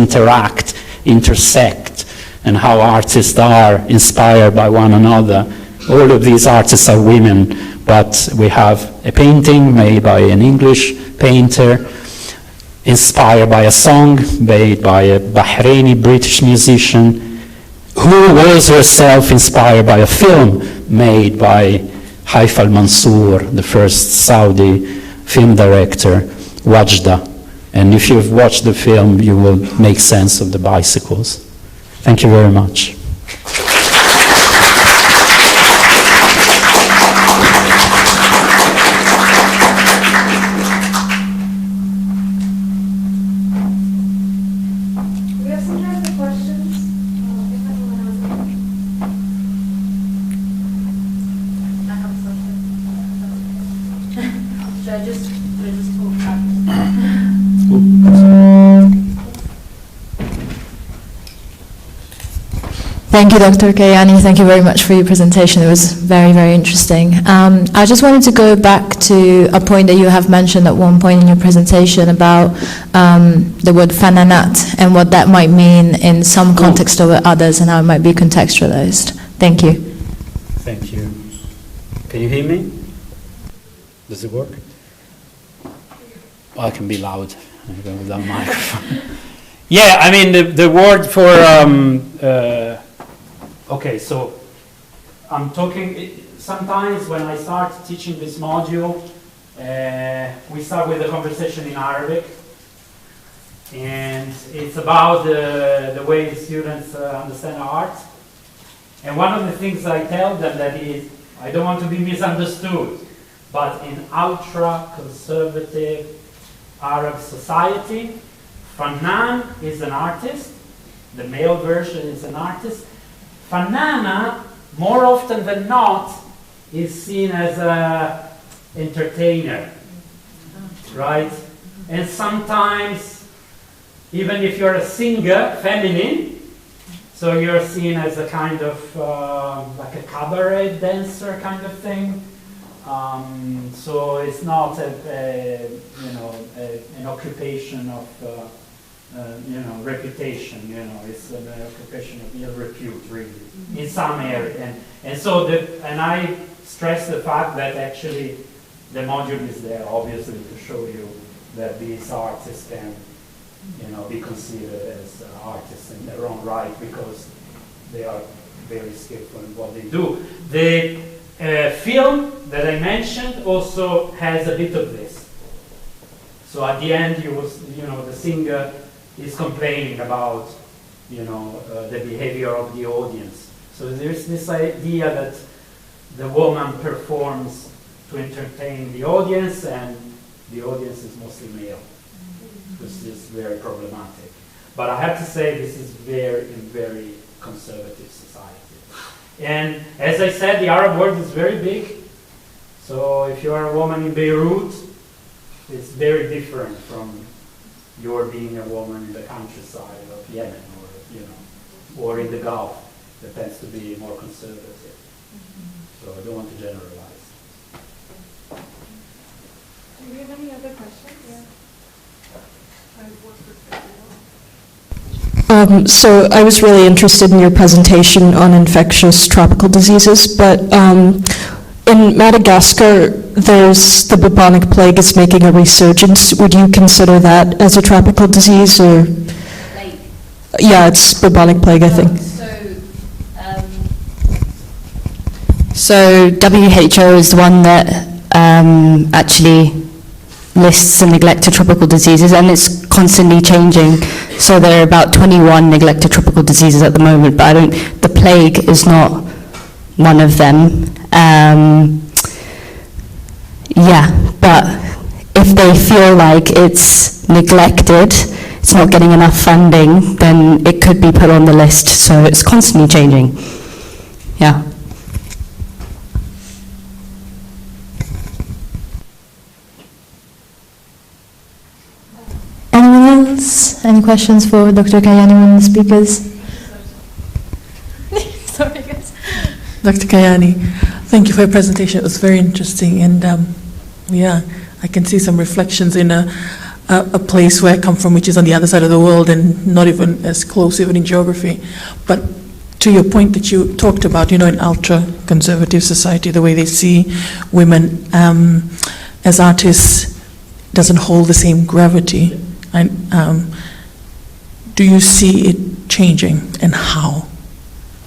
intersect, and how artists are inspired by one another. All of these artists are women, but we have a painting made by an English painter, inspired by a song made by a Bahraini British musician, who was herself inspired by a film made by Haifa al-Mansour, the first Saudi film director, Wajda. And if you've watched the film, you will make sense of the bicycles. Thank you very much. Thank you, Dr. Kayani. Thank you very much for your presentation. It was very, very interesting. I just wanted to go back to a point that you have mentioned at one point in your presentation about the word fananat and what that might mean in some context over others and how it might be contextualized. Thank you. Thank you. Can you hear me? Does it work? Well, I can be loud without microphone. Yeah, I mean, the word for... okay, so I'm talking, sometimes when I start teaching this module, we start with a conversation in Arabic, and it's about the way the students understand art. And one of the things I tell them that is, I don't want to be misunderstood, but in ultra-conservative Arab society, Fanan is an artist, the male version is an artist. Fanana, more often than not, is seen as an entertainer, right? And sometimes, even if you're a singer, feminine, so you're seen as a kind of, like a cabaret dancer kind of thing. So it's not an occupation of reputation. It's an occupation of ill repute, really, in some area. And so I stress the fact that actually the module is there, obviously, to show you that these artists can, be considered as artists in their own right because they are very skillful in what they do. The film that I mentioned also has a bit of this. So at the end, the singer is complaining about, the behavior of the audience. So there's this idea that the woman performs to entertain the audience, and the audience is mostly male, which is very problematic. But I have to say, this is very, very conservative society. And as I said, the Arab world is very big. So if you are a woman in Beirut, it's very different from your being a woman in the countryside of Yemen or in the Gulf. That tends to be more conservative. So I don't want to generalize. Do you have any other questions? So I was really interested in your presentation on infectious tropical diseases, but in Madagascar, there's the bubonic plague is making a resurgence. Would you consider that as a tropical disease, or? Plague. Yeah, it's bubonic plague, I think. So WHO is the one that actually lists the neglected tropical diseases, and it's constantly changing. So there are about 21 neglected tropical diseases at the moment, but the plague is not one of them. But if they feel like it's neglected, it's not getting enough funding, then it could be put on the list. So it's constantly changing. Yeah. Anyone else? Any questions for Dr. Kayani, one of the speakers? Sorry, guys. Dr. Kayani, thank you for your presentation. It was very interesting, and I can see some reflections in a place where I come from, which is on the other side of the world and not even as close, even in geography. But to your point that you talked about, in ultra-conservative society, the way they see women as artists doesn't hold the same gravity. Do you see it changing, and how?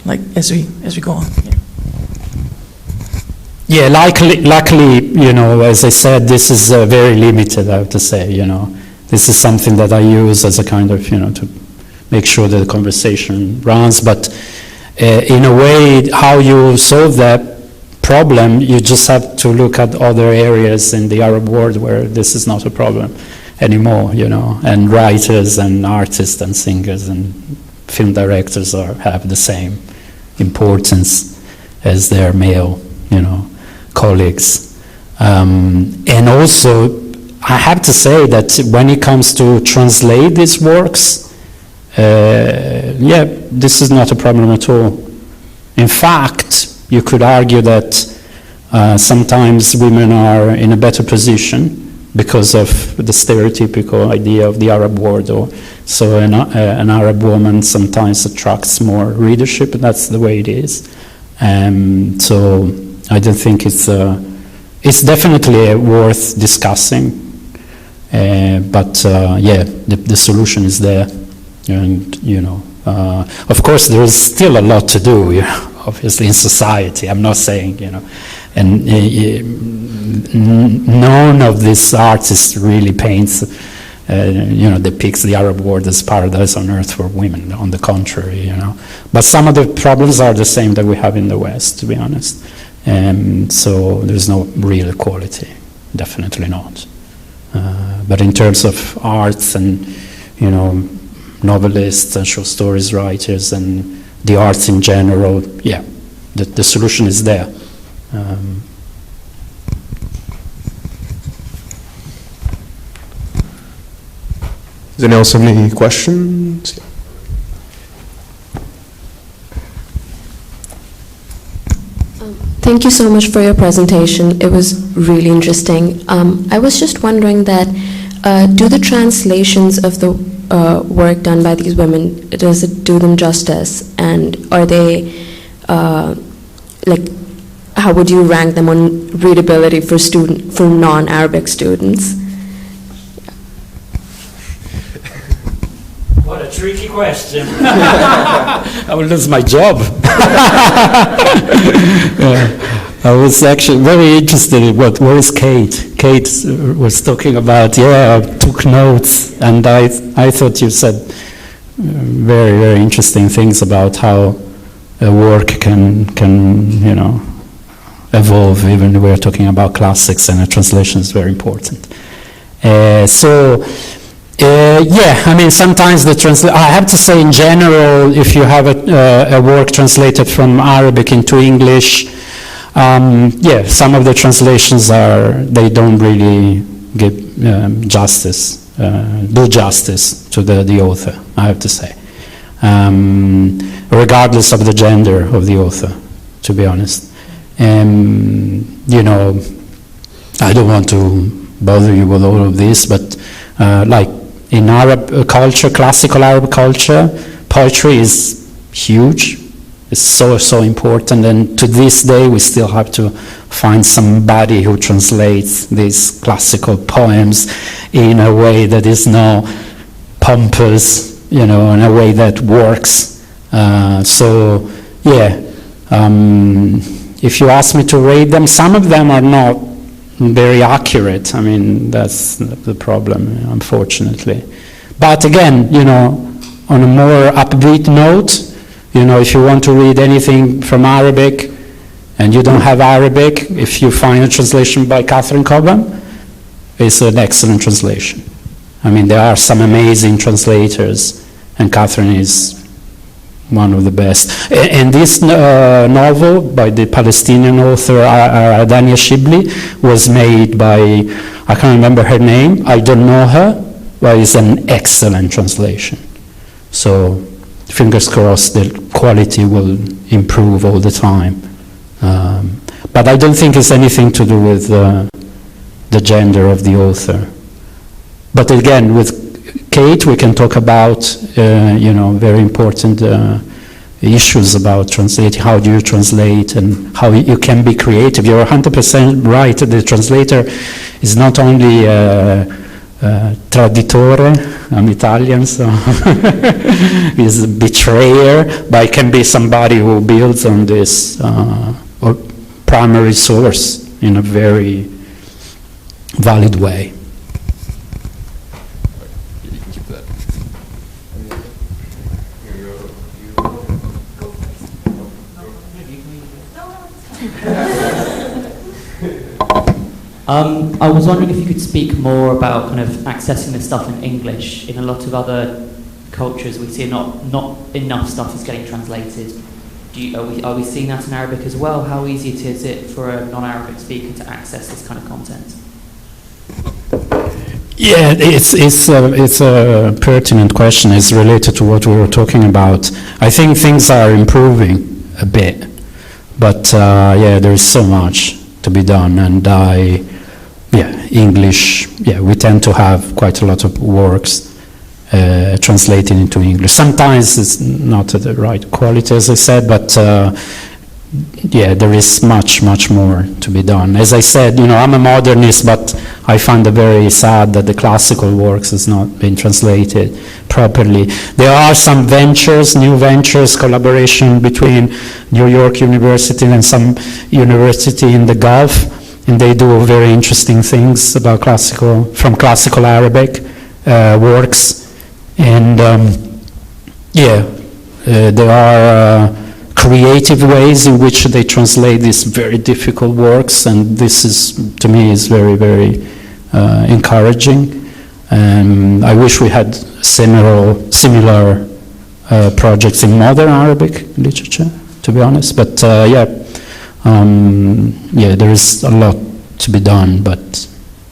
Like as we go on. Yeah, luckily, as I said, this is very limited, I have to say, This is something that I use as a kind of, to make sure that the conversation runs. But in a way, how you solve that problem, you just have to look at other areas in the Arab world where this is not a problem anymore, and writers and artists and singers and film directors have the same importance as their male, colleagues. And also, I have to say that when it comes to translate these works, this is not a problem at all. In fact, you could argue that sometimes women are in a better position because of the stereotypical idea of the Arab world. So an Arab woman sometimes attracts more readership, and that's the way it is. So I don't think it's definitely worth discussing. But the solution is there, and of course there is still a lot to do. Obviously in society, I'm not saying and none of these artists really paints, depicts the Arab world as paradise on earth for women. On the contrary, But some of the problems are the same that we have in the West, to be honest. So there's no real equality, definitely not. But in terms of arts and, novelists and short stories writers and the arts in general, the solution is there. Does anyone else have any questions? Thank you so much for your presentation. It was really interesting. I was just wondering that, do the translations of the work done by these women, does it do them justice? And are they, how would you rank them on readability for non-Arabic students? What a tricky question. I will lose my job. I was actually very interested in where is Kate? Kate was talking about, I took notes, and I thought you said very, very interesting things about how a work can evolve, even we're talking about classics, and a translation is very important. Sometimes I have to say in general, if you have a work translated from Arabic into English, some of the translations they don't really give do justice to the author, I have to say, regardless of the gender of the author, to be honest. I don't want to bother you with all of this, but in Arab culture, classical Arab culture, poetry is huge. It's so important, and to this day we still have to find somebody who translates these classical poems in a way that is not pompous, in a way that works. If you ask me to rate them, some of them are not very accurate. I mean, that's the problem, unfortunately. But again, on a more upbeat note, if you want to read anything from Arabic and you don't have Arabic, if you find a translation by Catherine Cobham, it's an excellent translation. I mean, there are some amazing translators, and Catherine is one of the best. And this novel by the Palestinian author Adania Shibli was made by, I can't remember her name, I don't know her, but it's an excellent translation. So fingers crossed the quality will improve all the time. But I don't think it's anything to do with the gender of the author. But again, with Kate, we can talk about, very important issues about translating. How do you translate, and how you can be creative? You're 100% right. The translator is not only traditore, I'm Italian, so he's a betrayer, but it can be somebody who builds on this or primary source in a very valid way. I was wondering if you could speak more about kind of accessing this stuff in English. In a lot of other cultures, we see not enough stuff is getting translated. Are we seeing that in Arabic as well? How easy is it for a non-Arabic speaker to access this kind of content? Yeah, it's a pertinent question. It's related to what we were talking about. I think things are improving a bit, but there is so much to be done, and English, we tend to have quite a lot of works translated into English. Sometimes it's not at the right quality, as I said, but there is much more to be done. As I said, I'm a modernist, but I find it very sad that the classical works has not been translated properly. There are some new ventures, collaboration between New York University and some university in the Gulf, and they do very interesting things about classical Arabic works. And there are creative ways in which they translate these very difficult works, and this is, to me, is very, very encouraging. I wish we had similar projects in modern Arabic literature, to be honest. But there is a lot to be done, but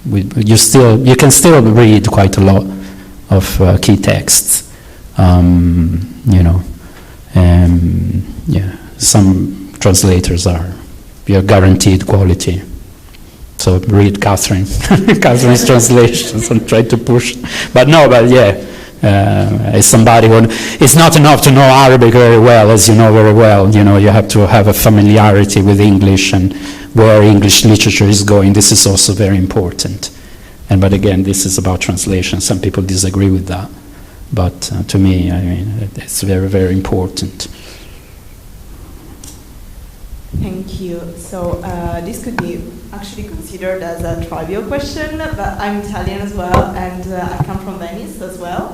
you can still read quite a lot of key texts. Some translators are you're guaranteed quality. So read Catherine, Catherine's translations and try to push. But yeah, as somebody who, it's not enough to know Arabic very well, as you know very well. You know, you have to have a familiarity with English and where English literature is going. This is also very important. But again, this is about translation. Some people disagree with that. But to me, I mean, it's very, very important. Thank you. So this could be actually considered as a trivial question, but I'm Italian as well, and I come from Venice as well.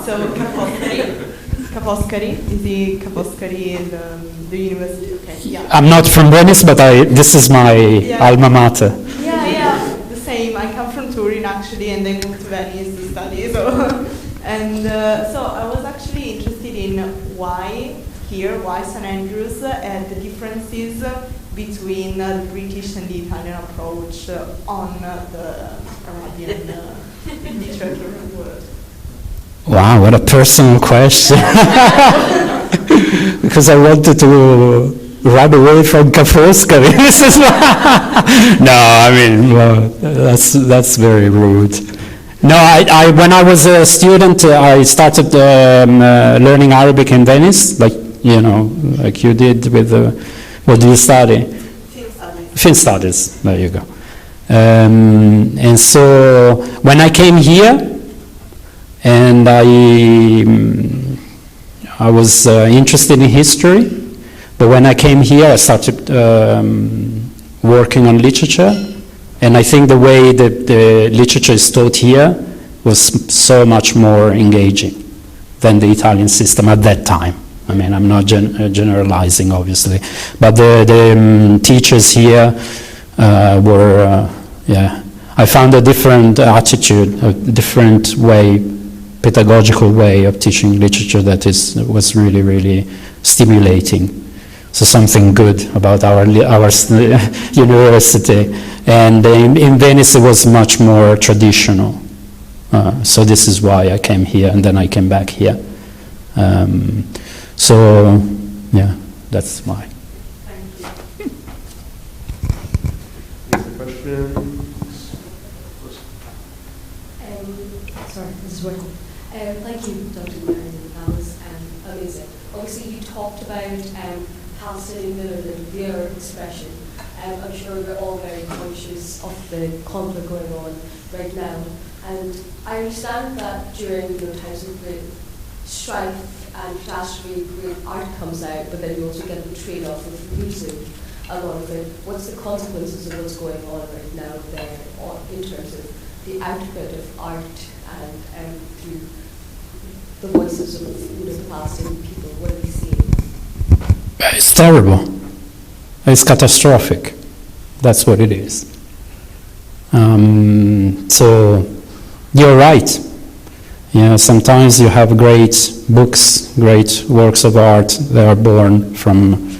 So Caposcari, is the Caposcari in the university? Okay, yeah. I'm not from Venice, but this is my alma mater. Yeah, the same. I come from Turin actually, and then moved to Venice to study. So, so I was actually interested in why St. Andrews, and the differences between the British and the Italian approach on the Arabian literature world. Wow, what a personal question. Because I wanted to run away from Caposcari. No, I mean, that's very rude. No, I when I was a student, I started learning Arabic in Venice, like you did with what do you study? Film studies. There you go. And so when I came here, and I was interested in history, but when I came here, I started working on literature, and I think the way that the literature is taught here was so much more engaging than the Italian system at that time. I mean, I'm not generalizing, obviously, but the teachers here were, I found a different attitude, a different way, pedagogical way of teaching literature that was really, really stimulating. So something good about our university. And in Venice, it was much more traditional. So this is why I came here, and then I came back here. So, yeah, that's why. Thank you. Next question. Sorry, this is working. Thank you, Dr. Mary. That was amazing. Obviously, you talked about Palestinian their expression. I'm sure we're all very conscious of the conflict going on right now. And I understand that during times of great strife and catastrophe, great art comes out, but then you also get the trade-off of losing a lot of it. What's the consequences of what's going on right now there in terms of the output of art and through the voices of the Palestinian people? What are we seeing? It's terrible. It's catastrophic. That's what it is. So you're right. Sometimes you have great books, great works of art that are born from,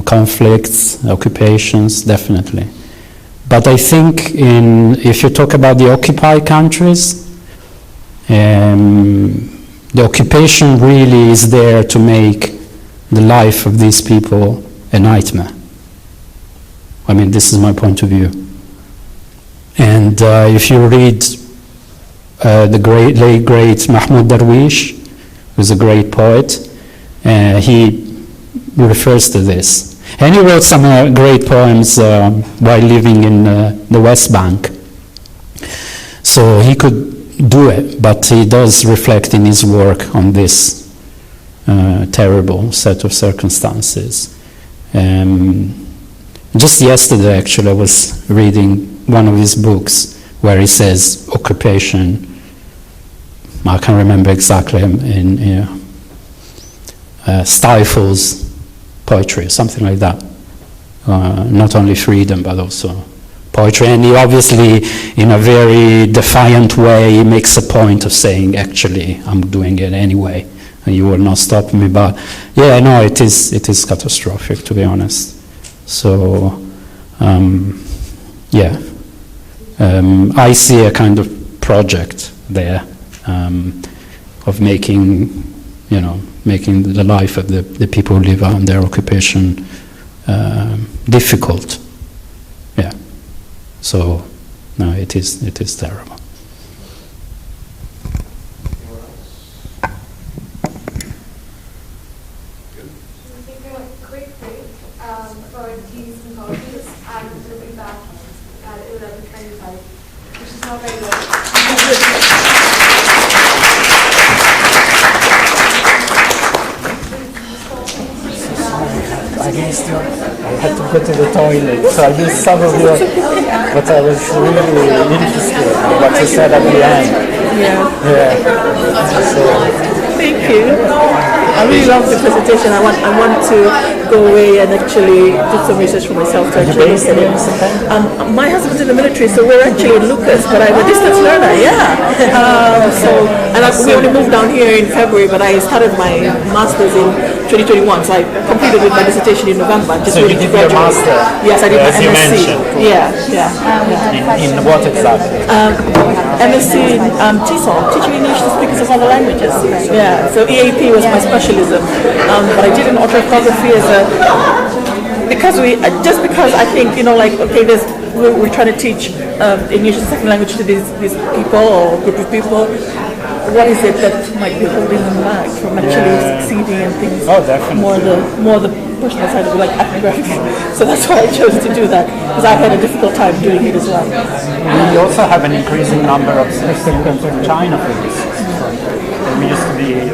conflicts, occupations, definitely. But I think if you talk about the occupied countries, the occupation really is there to make the life of these people a nightmare. I mean, this is my point of view. And if you read the late great Mahmoud Darwish, who's a great poet, he refers to this. And he wrote some great poems while living in the West Bank. So he could do it, but he does reflect in his work on this terrible set of circumstances. Just yesterday, actually, I was reading one of his books where he says occupation, I can't remember exactly, stifles poetry, something like that. Not only freedom, but also poetry. And he obviously, in a very defiant way, makes a point of saying, actually, I'm doing it anyway, and you will not stop me. But yeah, no, it is catastrophic, to be honest. So, I see a kind of project there of making the life of the people who live under occupation difficult. Yeah. So, no, it is terrible. For these symposiums, and we'll be back at 11:25, which is not very good. I had to go to the toilet, so I missed some of your, but I was really interested in what you said at the end. Yeah. So, thank you. I really love the presentation. I want to go away and actually do some research for myself to actually look at it. My husband's in the military, so we're actually in Lucas, but I'm a distance learner. Yeah. We only moved down here in February, but I started my master's in 2021, so I completed with my dissertation in November. Just so you did your master? Yes, I did my MSc. You mentioned. Yeah. In what exactly? MSc in TESOL, Teaching English to Speakers of Other Languages. Yeah, so EAP was my specialism, but I did an orthography as a because I think we're trying to teach English as a second language to these people or group of people. What is it that might be holding them back from actually succeeding in things? Oh, definitely. More the personal side of it, like ethnographic. So that's why I chose to do that, because I've had a difficult time doing it as well. We also have an increasing number of students from China for this. We used to be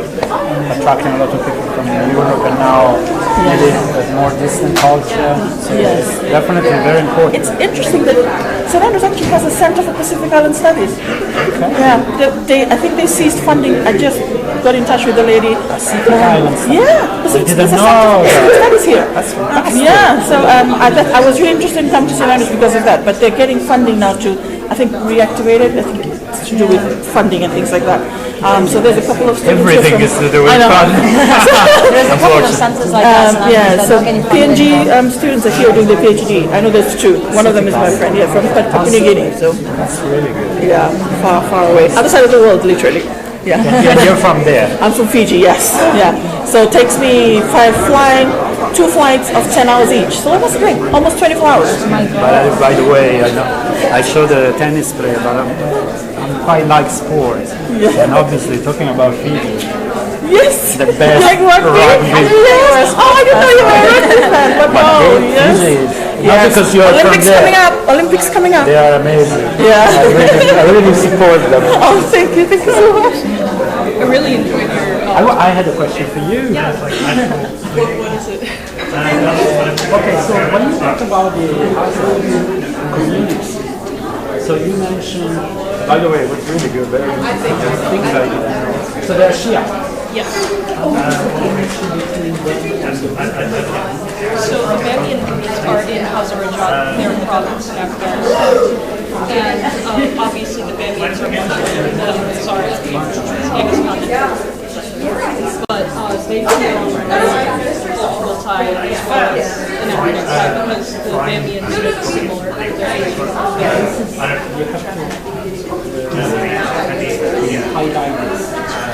attracting a lot of people from Europe, and now maybe a more distant culture. So it's definitely very important. It's interesting that St. Andrews actually has a Center for Pacific Island Studies. Okay. Yeah, I think they ceased funding. I just got in touch with the lady. Pacific Island Studies. Yeah, I didn't know that. Studies here. That's fantastic. Yeah, so I was really interested in coming to St. Andrews because of that. But they're getting funding now to, I think, reactivate it. I think it's to do with funding and things like that. So there's a couple of students. Everything is to do with funding. There's a couple of centers like that. So PNG students are here doing their PhD. I know there's two. One of them is my friend, from Papua New Guinea. So that's really good. Yeah, far, far away. Other side of the world, literally. Yeah. And you're from there? I'm from Fiji, yes. Yeah. So it takes me 2 flights of 10 hours each. So almost 24 hours. By the way, I saw the tennis player, but I'm quite like sports. Yeah. And obviously, talking about Fiji. Yes. The best like rugby. Yes. Oh, I didn't know you were a rugby fan. But yes. Not because you're Olympics from there. coming up. Olympics coming up. They are amazing. Yeah. I really support them. Oh, thank you so much. I really enjoyed your. I had a question for you. Yeah. What is it? Okay, so when you talk about the communities, so you mentioned, by the way, it was really good, very things I didn't know. So they're Shia. Yes. So the Bame Indians are in Azerbaijan, their province in Afghanistan. And obviously the Bamians are much older than the Tsar but they feel cultural tie as well as an ethnic tie because the Bamians are similar to their ancient highlight this.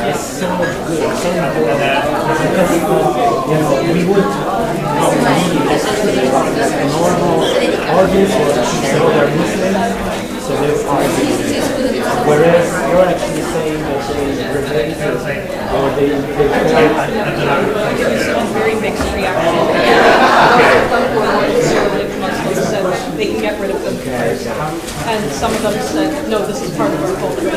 It's so good, so important. Because, we would a normal audience so they're Muslims, so they're arguing. Whereas you're actually saying that they relate or they There's a very mixed reaction. Muslims said they can get rid of them. And some of them said, no, this is part of our culture.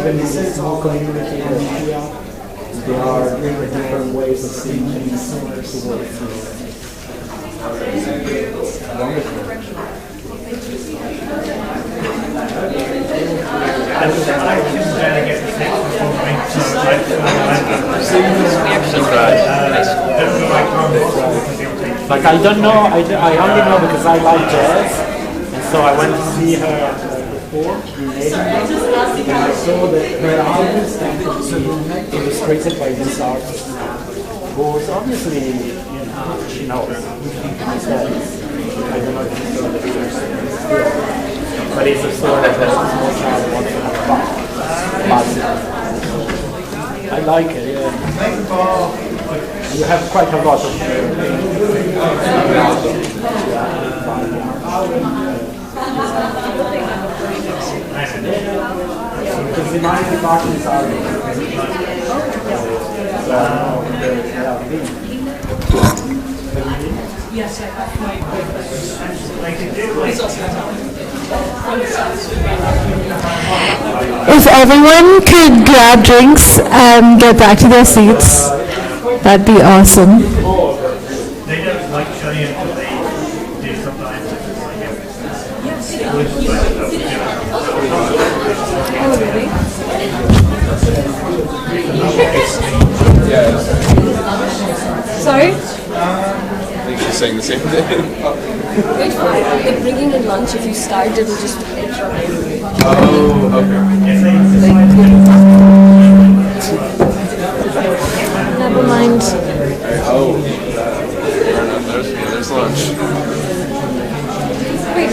Even the small community in India, there are different ways of seeing things to work through. Like I don't know, I only know because I like jazz, and so I went to see her before in Edinburgh, and I saw that her albums tend to be illustrated by this artist, who's obviously, she knows. I don't know if you saw the first. but it's a sort of a small child wants to have fun. I like it, yeah. You have quite a lot of because the mighty parties are Yes, If everyone could grab drinks and get back to their seats, that'd be awesome. they don't like shutting it, but they do sometimes. Oh, really? Sorry? I think she's saying the same thing. Wait for it. Like bringing in lunch, if you start, it'll just Oh, Never mind. Oh, there's lunch. Wait,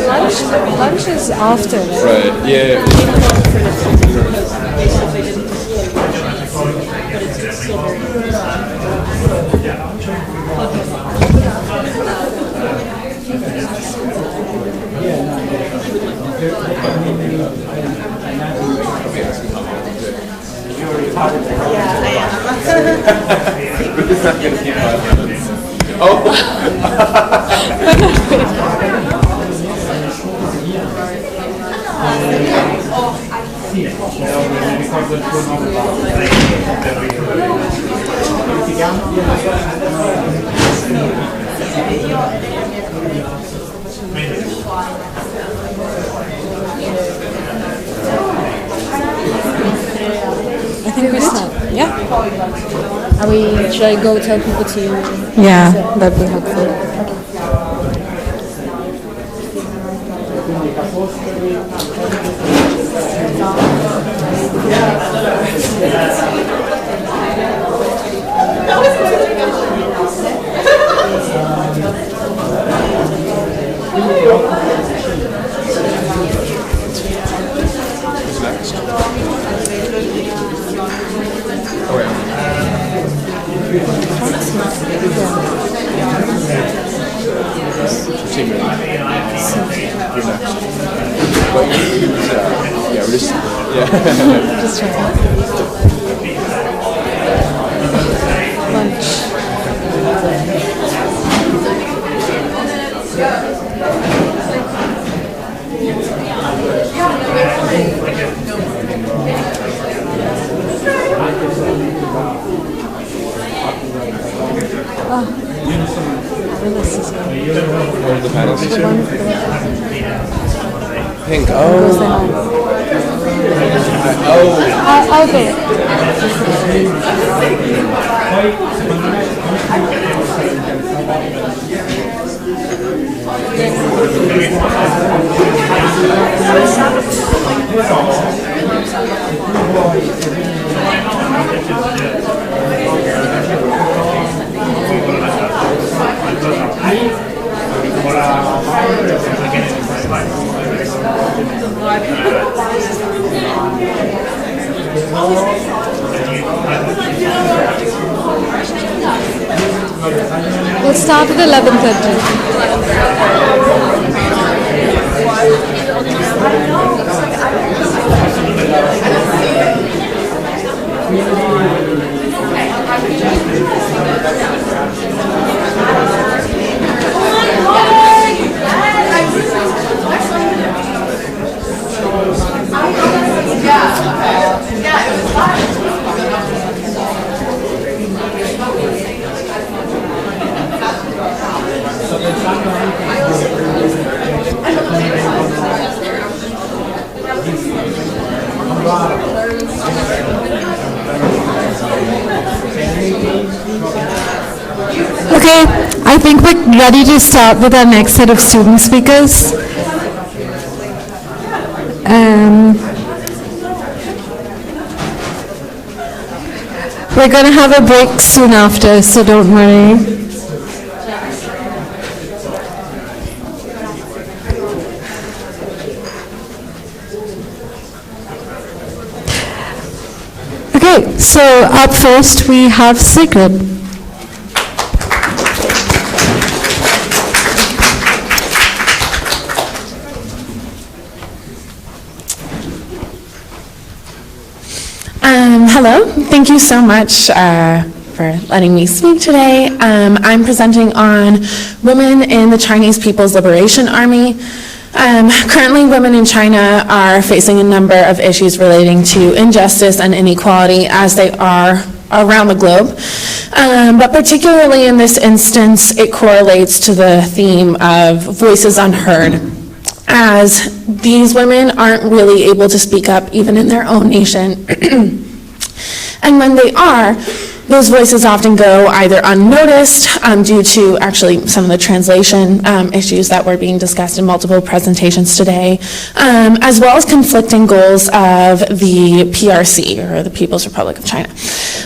lunch is after, right? Right, yeah. But it's not going to keep 5 minutes. I think we start. Yeah? should I go tell people to? Yeah, that'd be helpful. Just checking. Lunch. Where are the panels this year? Pink. Oh. I'll do it. We'll start at 11:30. Okay, I think we're ready to start with our next set of student speakers. We're going to have a break soon after, so don't worry. So up first we have Sigrid. Hello, thank you so much for letting me speak today. I'm presenting on women in the Chinese People's Liberation Army. Currently, women in China are facing a number of issues relating to injustice and inequality as they are around the globe. But particularly in this instance, it correlates to the theme of voices unheard, as these women aren't really able to speak up even in their own nation. And when they are, those voices often go either unnoticed due to actually some of the translation issues that were being discussed in multiple presentations today, as well as conflicting goals of the PRC, or the People's Republic of China.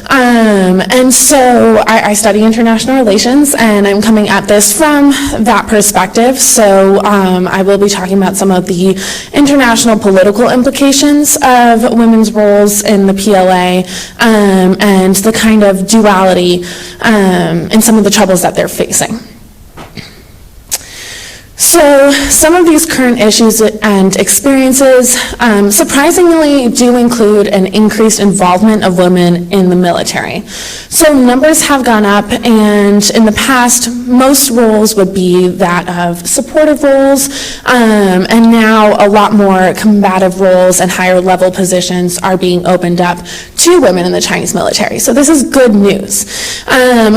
And so I study international relations, and I'm coming at this from that perspective. So I will be talking about some of the international political implications of women's roles in the PLA, and the kind of duality and some of the troubles that they're facing. So some of these current issues and experiences surprisingly do include an increased involvement of women in the military. So numbers have gone up, and in the past most roles would be that of supportive roles, and now a lot more combative roles and higher level positions are being opened up to women in the Chinese military. So this is good news.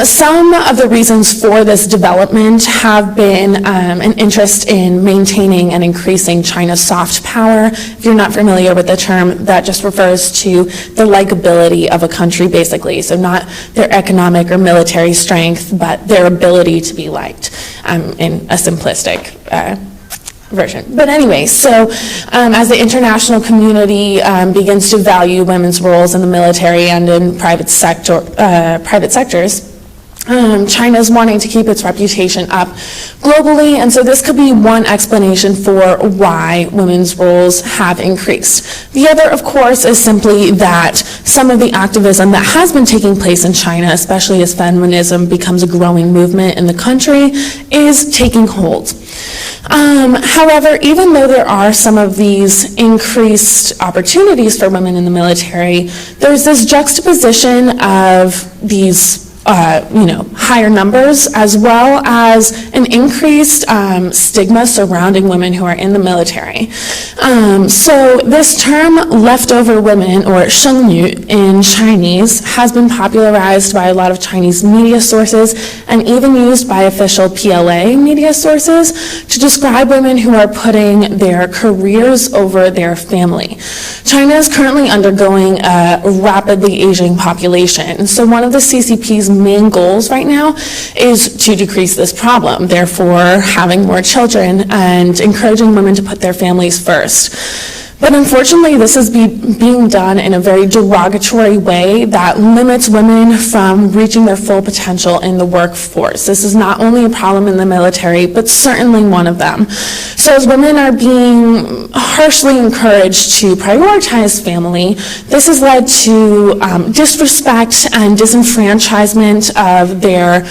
Some of the reasons for this development have been an interest in maintaining and increasing China's soft power. If you're not familiar with the term, that just refers to the likability of a country, basically. So not their economic or military strength, but their ability to be liked, in a simplistic version. But anyway, so as the international community begins to value women's roles in the military and in private sectors, China is wanting to keep its reputation up globally, and so this could be one explanation for why women's roles have increased. The other, of course, is simply that some of the activism that has been taking place in China, especially as feminism becomes a growing movement in the country, is taking hold. However, even though there are some of these increased opportunities for women in the military, there's this juxtaposition of these higher numbers, as well as an increased stigma surrounding women who are in the military. So this term leftover women, or 生女 in Chinese, has been popularized by a lot of Chinese media sources and even used by official PLA media sources to describe women who are putting their careers over their family. China is currently undergoing a rapidly aging population. So one of the CCP's main goals right now is to decrease this problem, therefore having more children and encouraging women to put their families first. But unfortunately, this is being done in a very derogatory way that limits women from reaching their full potential in the workforce. This is not only a problem in the military, but certainly one of them. So as women are being harshly encouraged to prioritize family, this has led to disrespect and disenfranchisement of their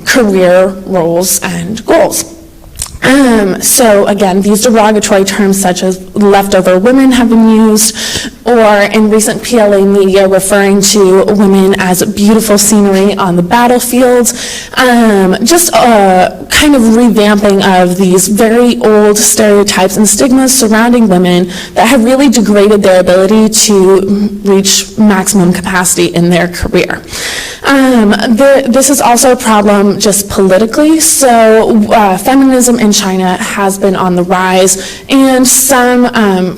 career roles and goals. So again, these derogatory terms such as leftover women have been used, or in recent PLA media referring to women as beautiful scenery on the battlefield. Just a kind of revamping of these very old stereotypes and stigmas surrounding women that have really degraded their ability to reach maximum capacity in their career. This is also a problem just politically. So feminism in China has been on the rise, and some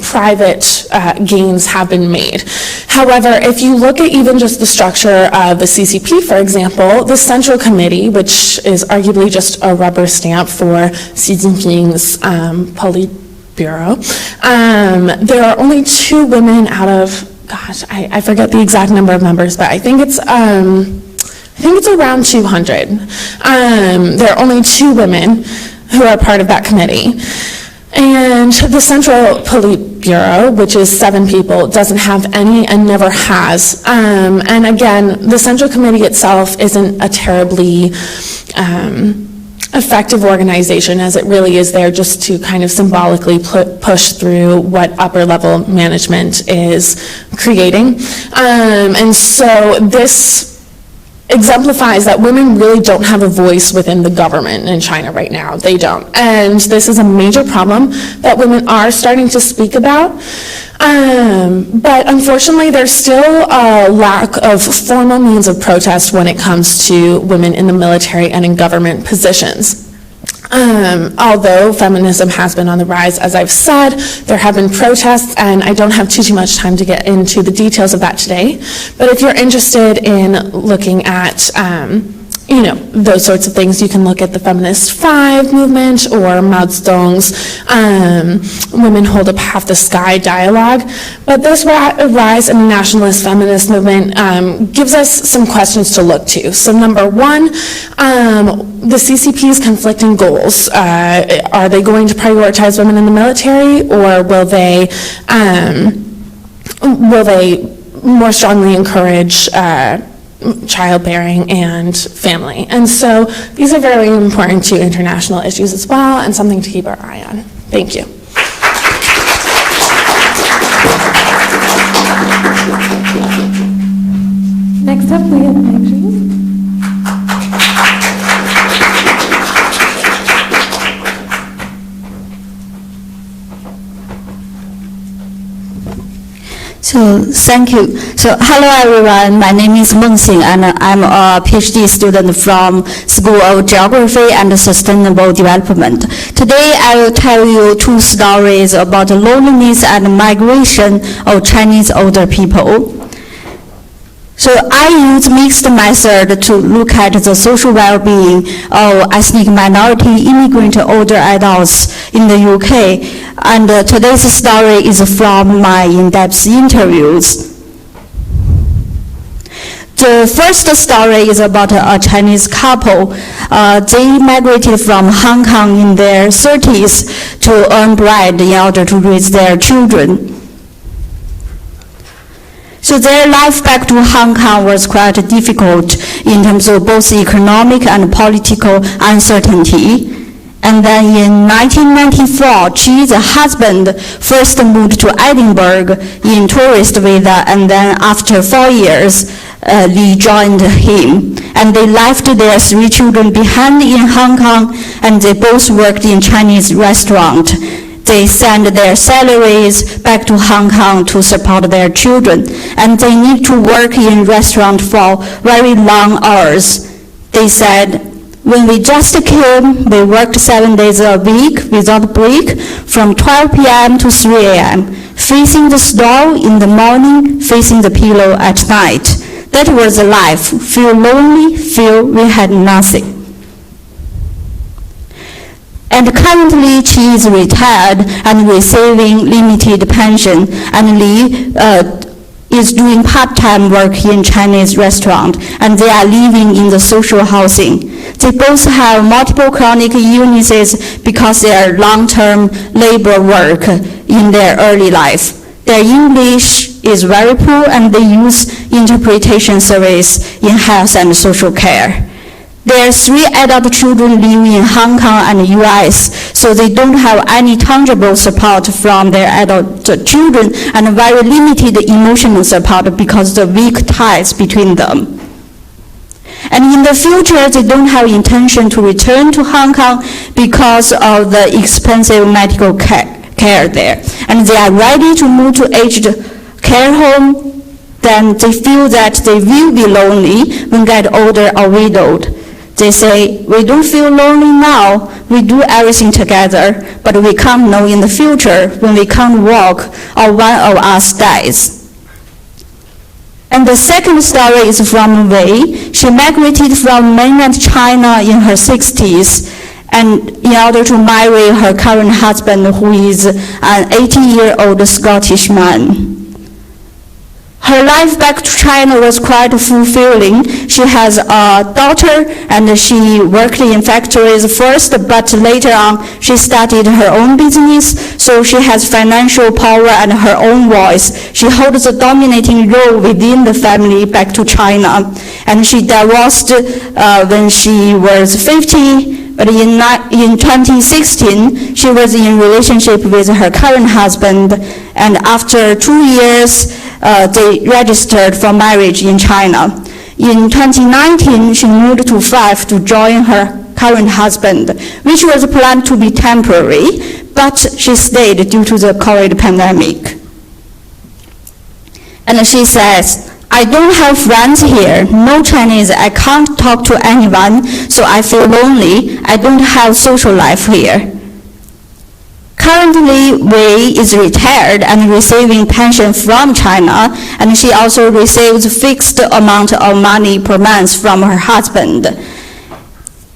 private gains have been made. However, if you look at even just the structure of the CCP, for example, the Central Committee, which is arguably just a rubber stamp for Xi Jinping's Politburo, there are only 2 women out of, I forget the exact number of members, but I think it's around 200. There are only 2 women who are part of that committee. And the Central Politburo, which is 7 people, doesn't have any and never has. And again, the Central Committee itself isn't a terribly effective organization, as it really is there just to kind of symbolically push through what upper level management is creating. And so this exemplifies that women really don't have a voice within the government in China right now. They don't. And this is a major problem that women are starting to speak about. But unfortunately, there's still a lack of formal means of protest when it comes to women in the military and in government positions. Although feminism has been on the rise, as I've said, there have been protests, and I don't have too much time to get into the details of that today. But if you're interested in looking at those sorts of things, you can look at the Feminist 5 movement or Mao Zedong's Women Hold Up Half the Sky dialogue. But this rise in the nationalist feminist movement gives us some questions to look to. So number one, the CCP's conflicting goals. Are they going to prioritize women in the military, or will they more strongly encourage childbearing and family? And so these are very important to international issues as well, and something to keep our eye on. Thank you. Next up, we have Maggie. So thank you. So hello everyone, my name is Meng Xing, and I'm a PhD student from School of Geography and Sustainable Development. Today I will tell you 2 stories about the loneliness and migration of Chinese older people. So I use mixed method to look at the social well-being of ethnic minority immigrant older adults in the UK. And today's story is from my in-depth interviews. The first story is about a Chinese couple. They migrated from Hong Kong in their 30s to earn bread in order to raise their children. So their life back to Hong Kong was quite difficult in terms of both economic and political uncertainty. And then in 1994, she, the husband, first moved to Edinburgh in tourist visa, and then after 4 years, Li joined him. And they left their 3 children behind in Hong Kong, and they both worked in Chinese restaurant. They send their salaries back to Hong Kong to support their children, and they need to work in restaurant for very long hours. They said, when we just came, we worked 7 days a week without break from 12 p.m. to 3 a.m., facing the stove in the morning, facing the pillow at night. That was the life. Feel lonely, feel we had nothing. And currently she is retired and receiving limited pension, and Li is doing part-time work in Chinese restaurant, and they are living in the social housing. They both have multiple chronic illnesses because they are long-term labor work in their early life. Their English is very poor, and they use interpretation service in health and social care. Their 3 adult children live in Hong Kong and US, so they don't have any tangible support from their adult children and very limited emotional support because of the weak ties between them. And in the future, they don't have intention to return to Hong Kong because of the expensive medical care there. And they are ready to move to aged care home. Then they feel that they will be lonely when get older or widowed. They say, we don't feel lonely now, we do everything together, but we can't know in the future when we can't walk or one of us dies. And the second story is from Wei. She migrated from mainland China in her 60s, and in order to marry her current husband, who is an 80-year-old Scottish man. Her life back to China was quite fulfilling. She has a daughter, and she worked in factories first, but later on she started her own business, so she has financial power and her own voice. She holds a dominating role within the family back to China. And she divorced when she was 50. But in 2016, she was in relationship with her current husband, and after 2 years, they registered for marriage in China. In 2019, she moved to Fife to join her current husband, which was planned to be temporary, but she stayed due to the COVID pandemic. And she says, I don't have friends here, no Chinese, I can't talk to anyone, so I feel lonely. I don't have social life here. Currently, Wei is retired and receiving pension from China, and she also receives fixed amount of money per month from her husband.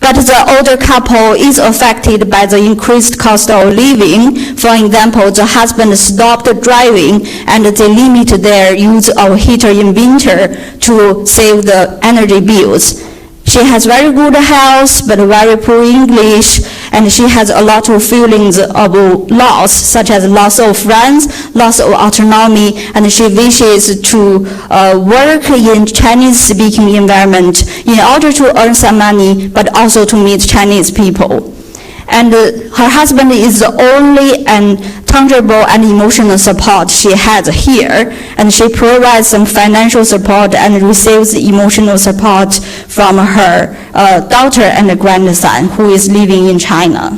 But the older couple is affected by the increased cost of living. For example, the husband stopped driving and they limit their use of heater in winter to save the energy bills. She has very good health, but very poor English, and she has a lot of feelings of loss, such as loss of friends, loss of autonomy, and she wishes to work in Chinese-speaking environment in order to earn some money, but also to meet Chinese people. And her husband is the only and tangible and emotional support she has here, and she provides some financial support and receives emotional support from her daughter and grandson who is living in China.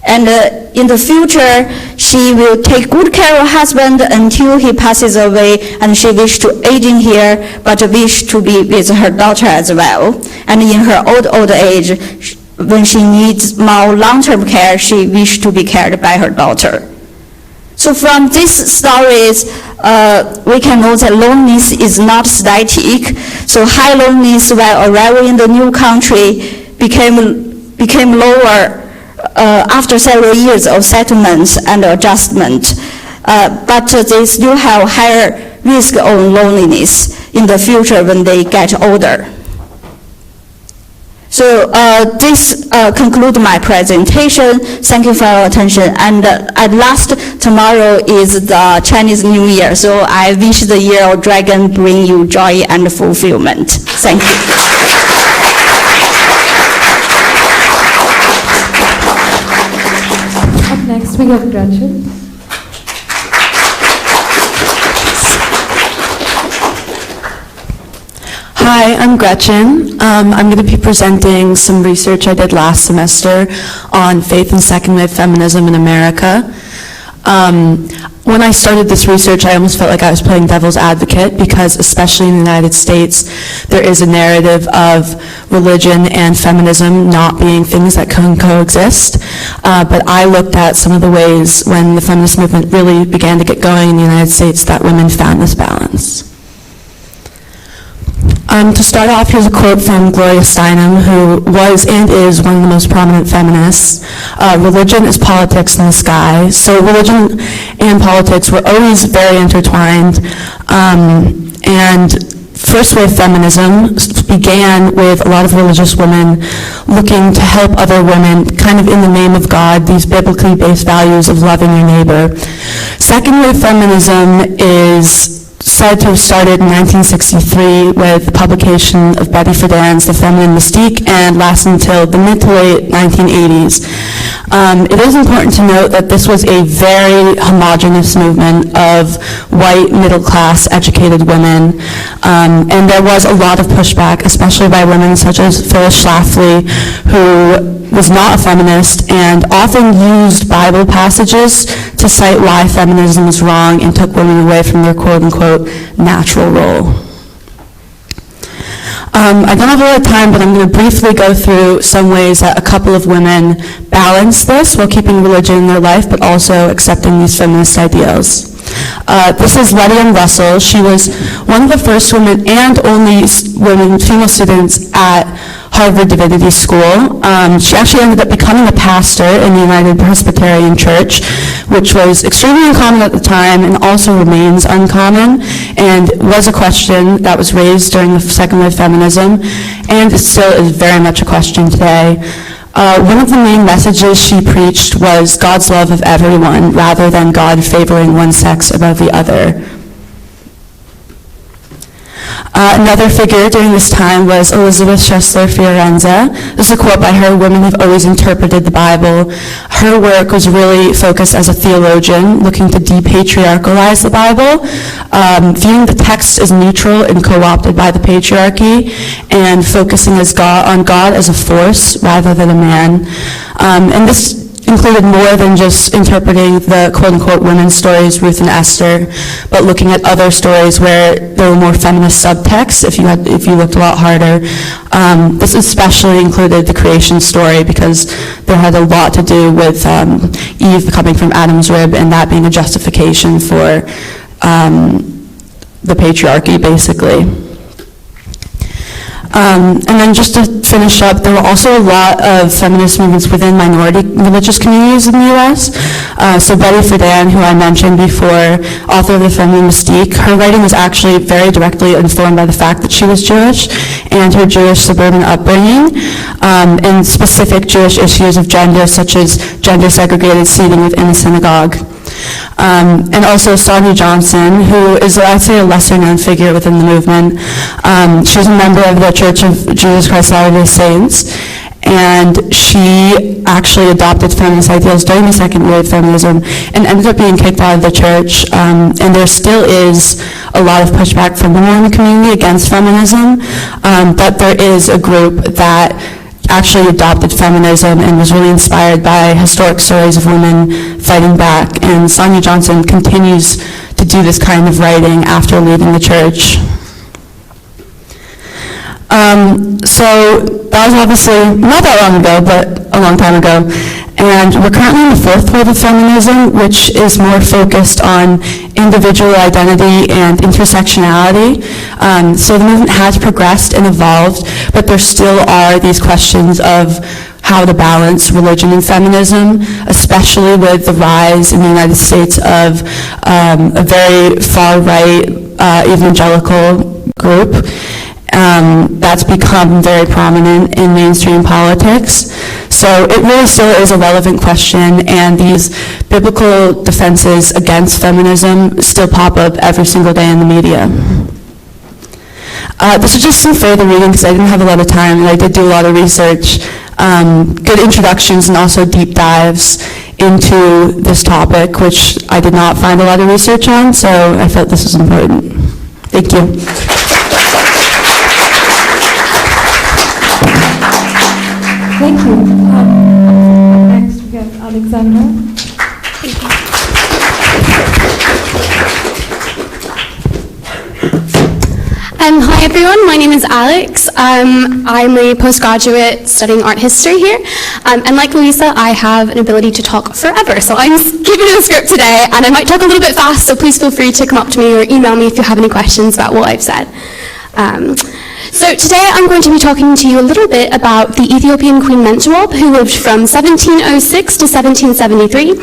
And in the future, she will take good care of her husband until he passes away, and she wishes to aging here, but wish to be with her daughter as well. And in her old age, when she needs more long-term care, she wishes to be cared by her daughter. So from these stories, we can know that loneliness is not static. So high loneliness while arriving in the new country became lower after several years of settlements and adjustment. But they still have higher risk of loneliness in the future when they get older. So this concludes my presentation. Thank you for your attention. And at last, tomorrow is the Chinese New Year. So I wish the Year of Dragon bring you joy and fulfillment. Thank you. Up next, we have Gretchen. Hi, I'm Gretchen. I'm going to be presenting some research I did last semester on faith and second wave feminism in America. When I started this research, I almost felt like I was playing devil's advocate because, especially in the United States, there is a narrative of religion and feminism not being things that can coexist. But I looked at some of the ways when the feminist movement really began to get going in the United States that women found this balance. To start off, here's a quote from Gloria Steinem, who was and is one of the most prominent feminists. Religion is politics in the sky. So religion and politics were always very intertwined. And first wave feminism began with a lot of religious women looking to help other women, kind of in the name of God, these biblically based values of loving your neighbor. Second wave feminism is said to have started in 1963 with the publication of Betty Friedan's The Feminine Mystique and lasted until the mid to late 1980s. It is important to note that this was a very homogenous movement of white, middle-class, educated women, and there was a lot of pushback, especially by women such as Phyllis Schlafly, who was not a feminist and often used Bible passages to cite why feminism was wrong and took women away from their quote-unquote natural role. I don't have a lot of time, but I'm going to briefly go through some ways that a couple of women balance this while keeping religion in their life, but also accepting these feminist ideals. This is Letty Ann Russell. She was one of the first women and only women, female students at Harvard Divinity School. She actually ended up becoming a pastor in the United Presbyterian Church, which was extremely uncommon at the time and also remains uncommon, and was a question that was raised during the second wave feminism, and it still is very much a question today. One of the main messages she preached was God's love of everyone rather than God favoring one sex above the other. Another figure during this time was Elizabeth Schessler Fiorenza. This is a quote by her: "Women have always interpreted the Bible." Her work was really focused as a theologian, looking to depatriarchalize the Bible, viewing the text as neutral and co-opted by the patriarchy, and focusing on God as a force rather than a man. And this included more than just interpreting the quote-unquote women's stories, Ruth and Esther, but looking at other stories where there were more feminist subtexts if you looked a lot harder. This especially included the creation story because there had a lot to do with Eve coming from Adam's rib and that being a justification for the patriarchy, basically. And then just to finish up, there were also a lot of feminist movements within minority religious communities in the U.S. So Betty Friedan, who I mentioned before, author of The Feminine Mystique, her writing was actually very directly informed by the fact that she was Jewish and her Jewish suburban upbringing, and specific Jewish issues of gender, such as gender-segregated seating within the synagogue. And also Sonia Johnson, who is, I'd say, a lesser-known figure within the movement. She was a member of the Church of Jesus Christ of Latter-day Saints, and she actually adopted feminist ideals during the second wave feminism and ended up being kicked out of the church. And there still is a lot of pushback from the Mormon community against feminism, but there is a group that actually adopted feminism and was really inspired by historic stories of women fighting back. And Sonia Johnson continues to do this kind of writing after leaving the church. So that was obviously not that long ago, but a long time ago. And we're currently in the fourth wave of feminism, which is more focused on individual identity and intersectionality. So the movement has progressed and evolved, but there still are these questions of how to balance religion and feminism, especially with the rise in the United States of a very far-right evangelical group. That's become very prominent in mainstream politics. So it really still is a relevant question, and these biblical defenses against feminism still pop up every single day in the media. This is just some further reading because I didn't have a lot of time, and I did do a lot of research. Good introductions and also deep dives into this topic, which I did not find a lot of research on, so I felt this was important. Thank you. Thank you. Next we have Alexandra. Hi everyone, my name is Alex. I'm a postgraduate studying art history here. And like Louisa, I have an ability to talk forever. So I'm giving you a script today, and I might talk a little bit fast, so please feel free to come up to me or email me if you have any questions about what I've said. So today I'm going to be talking to you a little bit about the Ethiopian Queen Mentuab, who lived from 1706 to 1773.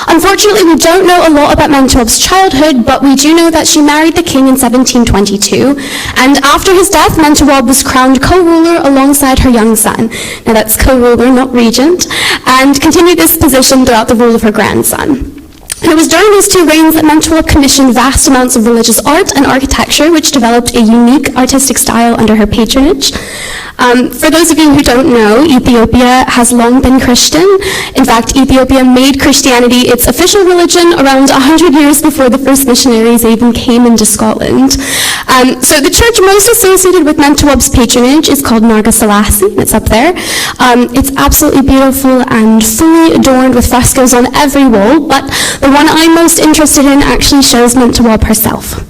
Unfortunately, we don't know a lot about Mentuab's childhood, but we do know that she married the king in 1722, and after his death, Mentuab was crowned co-ruler alongside her young son. Now that's co-ruler, not regent, and continued this position throughout the rule of her grandson. It was during these two reigns that Mentuab commissioned vast amounts of religious art and architecture, which developed a unique artistic style under her patronage. For those of you who don't know, Ethiopia has long been Christian. In fact, Ethiopia made Christianity its official religion around 100 years before the first missionaries even came into Scotland. So the church most associated with Mentuab's patronage is called Marga Selassie, and it's up there. It's absolutely beautiful and fully adorned with frescoes on every wall, but the one I'm most interested in actually shows Mentuab herself.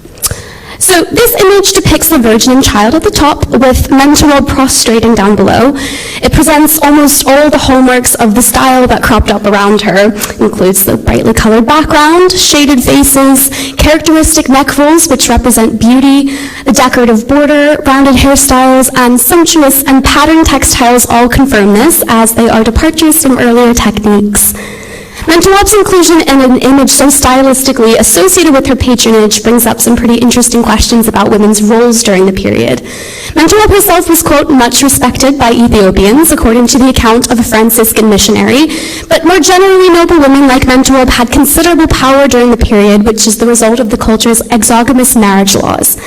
So this image depicts the Virgin and Child at the top with Mentuab prostrating down below. It presents almost all the hallmarks of the style that cropped up around her. It includes the brightly colored background, shaded faces, characteristic neck rolls which represent beauty, the decorative border, rounded hairstyles, and sumptuous and patterned textiles all confirm this, as they are departures from earlier techniques. Mentuab's inclusion in an image so stylistically associated with her patronage brings up some pretty interesting questions about women's roles during the period. Mentuab herself was, quote, much respected by Ethiopians, according to the account of a Franciscan missionary, but more generally noble women like Mentuab had considerable power during the period, which is the result of the culture's exogamous marriage laws.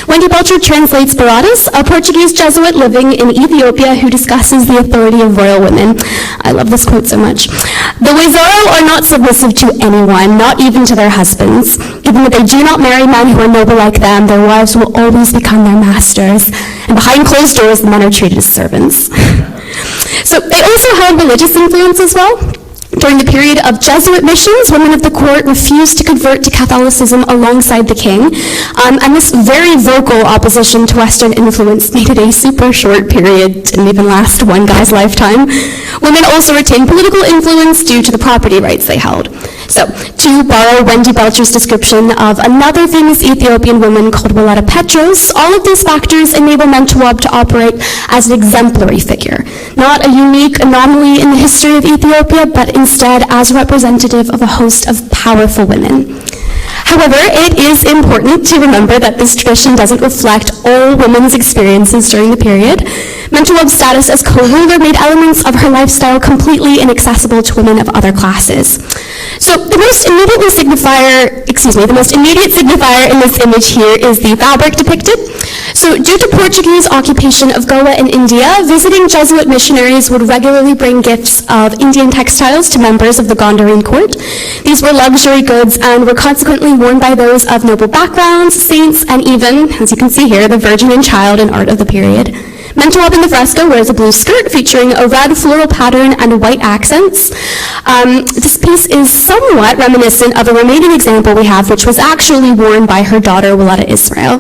Wendy Belcher translates Baradas, a Portuguese Jesuit living in Ethiopia who discusses the authority of royal women. I love this quote so much. The Wizaro are not submissive to anyone, not even to their husbands. Given that they do not marry men who are noble like them, their wives will always become their masters. And behind closed doors, the men are treated as servants. So they also had religious influence as well. During the period of Jesuit missions, women of the court refused to convert to Catholicism alongside the king, and this very vocal opposition to Western influence made it a super short period, didn't even last one guy's lifetime. Women also retained political influence due to the property rights they held. So, to borrow Wendy Belcher's description of another famous Ethiopian woman called Willetta Petros, all of these factors enable Mentuab to operate as an exemplary figure, not a unique anomaly in the history of Ethiopia, but instead as representative of a host of powerful women. However, it is important to remember that this tradition doesn't reflect all women's experiences during the period. Mentuab's status as co-ruler made elements of her lifestyle completely inaccessible to women of other classes. So the most immediate signifier in this image here is the fabric depicted. So due to Portuguese occupation of Goa in India, visiting Jesuit missionaries would regularly bring gifts of Indian textiles to members of the Gondarian court. These were luxury goods and were consequently worn by those of noble backgrounds, saints, and even, as you can see here, the Virgin and Child in art of the period. Mentuab in the fresco wears a blue skirt featuring a red floral pattern and white accents. This piece is somewhat reminiscent of a remaining example we have, which was actually worn by her daughter, Willetta Israel.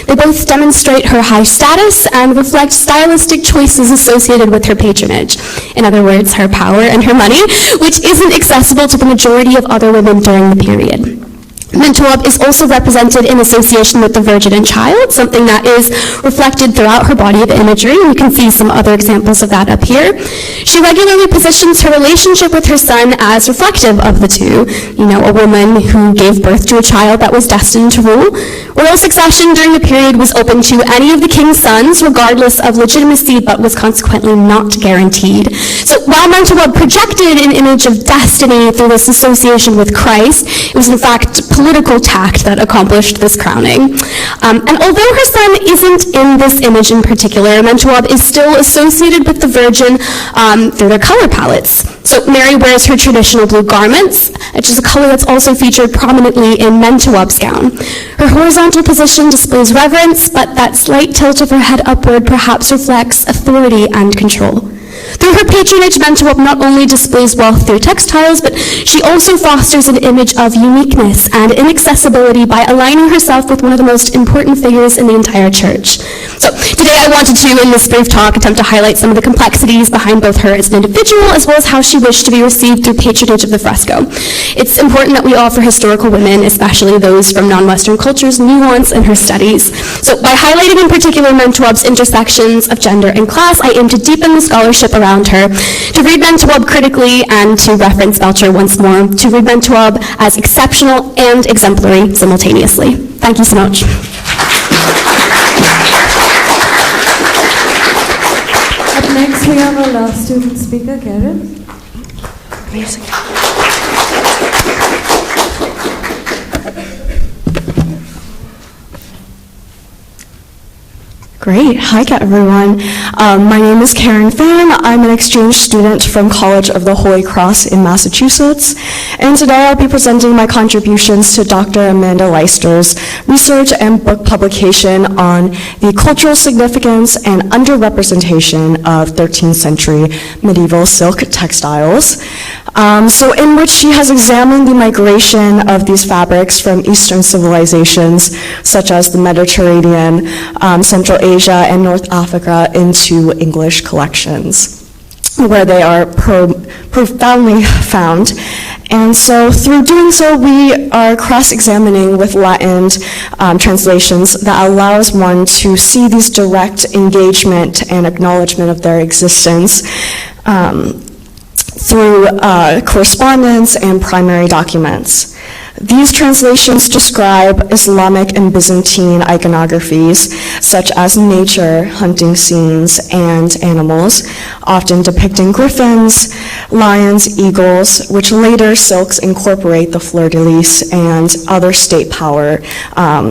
They both demonstrate her high status and reflect stylistic choices associated with her patronage. In other words, her power and her money, which isn't accessible to the majority of other women during the period. Mentuab is also represented in association with the Virgin and Child, something that is reflected throughout her body of imagery. You can see some other examples of that up here. She regularly positions her relationship with her son as reflective of the two. You know, a woman who gave birth to a child that was destined to rule. Royal succession during the period was open to any of the king's sons, regardless of legitimacy, but was consequently not guaranteed. So while Mentuab projected an image of destiny through this association with Christ, it was in fact political tact that accomplished this crowning. And although her son isn't in this image in particular, Mentuab is still associated with the Virgin through their color palettes. So Mary wears her traditional blue garments, which is a color that's also featured prominently in Mentuab's gown. Her horizontal position displays reverence, but that slight tilt of her head upward perhaps reflects authority and control. Through her patronage, Mentuab not only displays wealth through textiles, but she also fosters an image of uniqueness and inaccessibility by aligning herself with one of the most important figures in the entire church. So today I wanted to, in this brief talk, attempt to highlight some of the complexities behind both her as an individual as well as how she wished to be received through patronage of the fresco. It's important that we offer historical women, especially those from non-Western cultures, nuance in her studies. So by highlighting in particular Mentuab's intersections of gender and class, I aim to deepen the scholarship around her, to read Mentuab critically and to reference Belcher once more, to read Mentuab as exceptional and exemplary simultaneously. Thank you so much. Up next we have our last student speaker, Karen. Music. Great. Hi, everyone. My name is Karen Fan. I'm an exchange student from College of the Holy Cross in Massachusetts. And today I'll be presenting my contributions to Dr. Amanda Leister's research and book publication on the cultural significance and underrepresentation of 13th century medieval silk textiles. So in which she has examined the migration of these fabrics from Eastern civilizations, such as the Mediterranean, Central Asia, and North Africa into English collections, where they are profoundly found. And so through doing so, we are cross-examining with Latin translations that allows one to see these direct engagement and acknowledgement of their existence through correspondence and primary documents. These translations describe Islamic and Byzantine iconographies, such as nature, hunting scenes, and animals, often depicting griffins, lions, eagles, which later silks incorporate the fleur-de-lis and other state power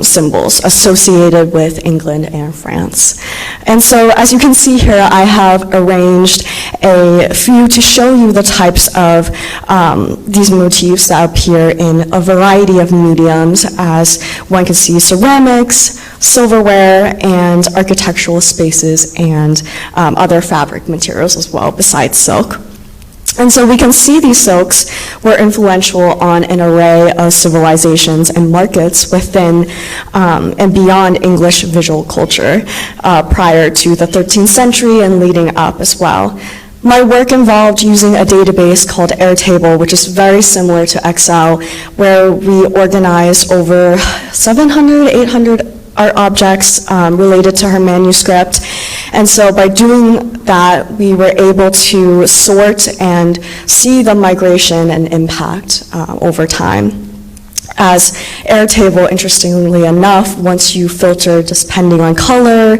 symbols associated with England and France. And so, as you can see here, I have arranged a few to show you the types of these motifs that appear in a variety of mediums, as one can see ceramics, silverware, and architectural spaces, and other fabric materials as well besides silk. And so we can see these silks were influential on an array of civilizations and markets within and beyond English visual culture prior to the 13th century and leading up as well. My work involved using a database called Airtable, which is very similar to Excel, where we organized over 700, 800 art objects related to her manuscript. And so by doing that, we were able to sort and see the migration and impact over time. As Airtable, interestingly enough, once you filter depending on color,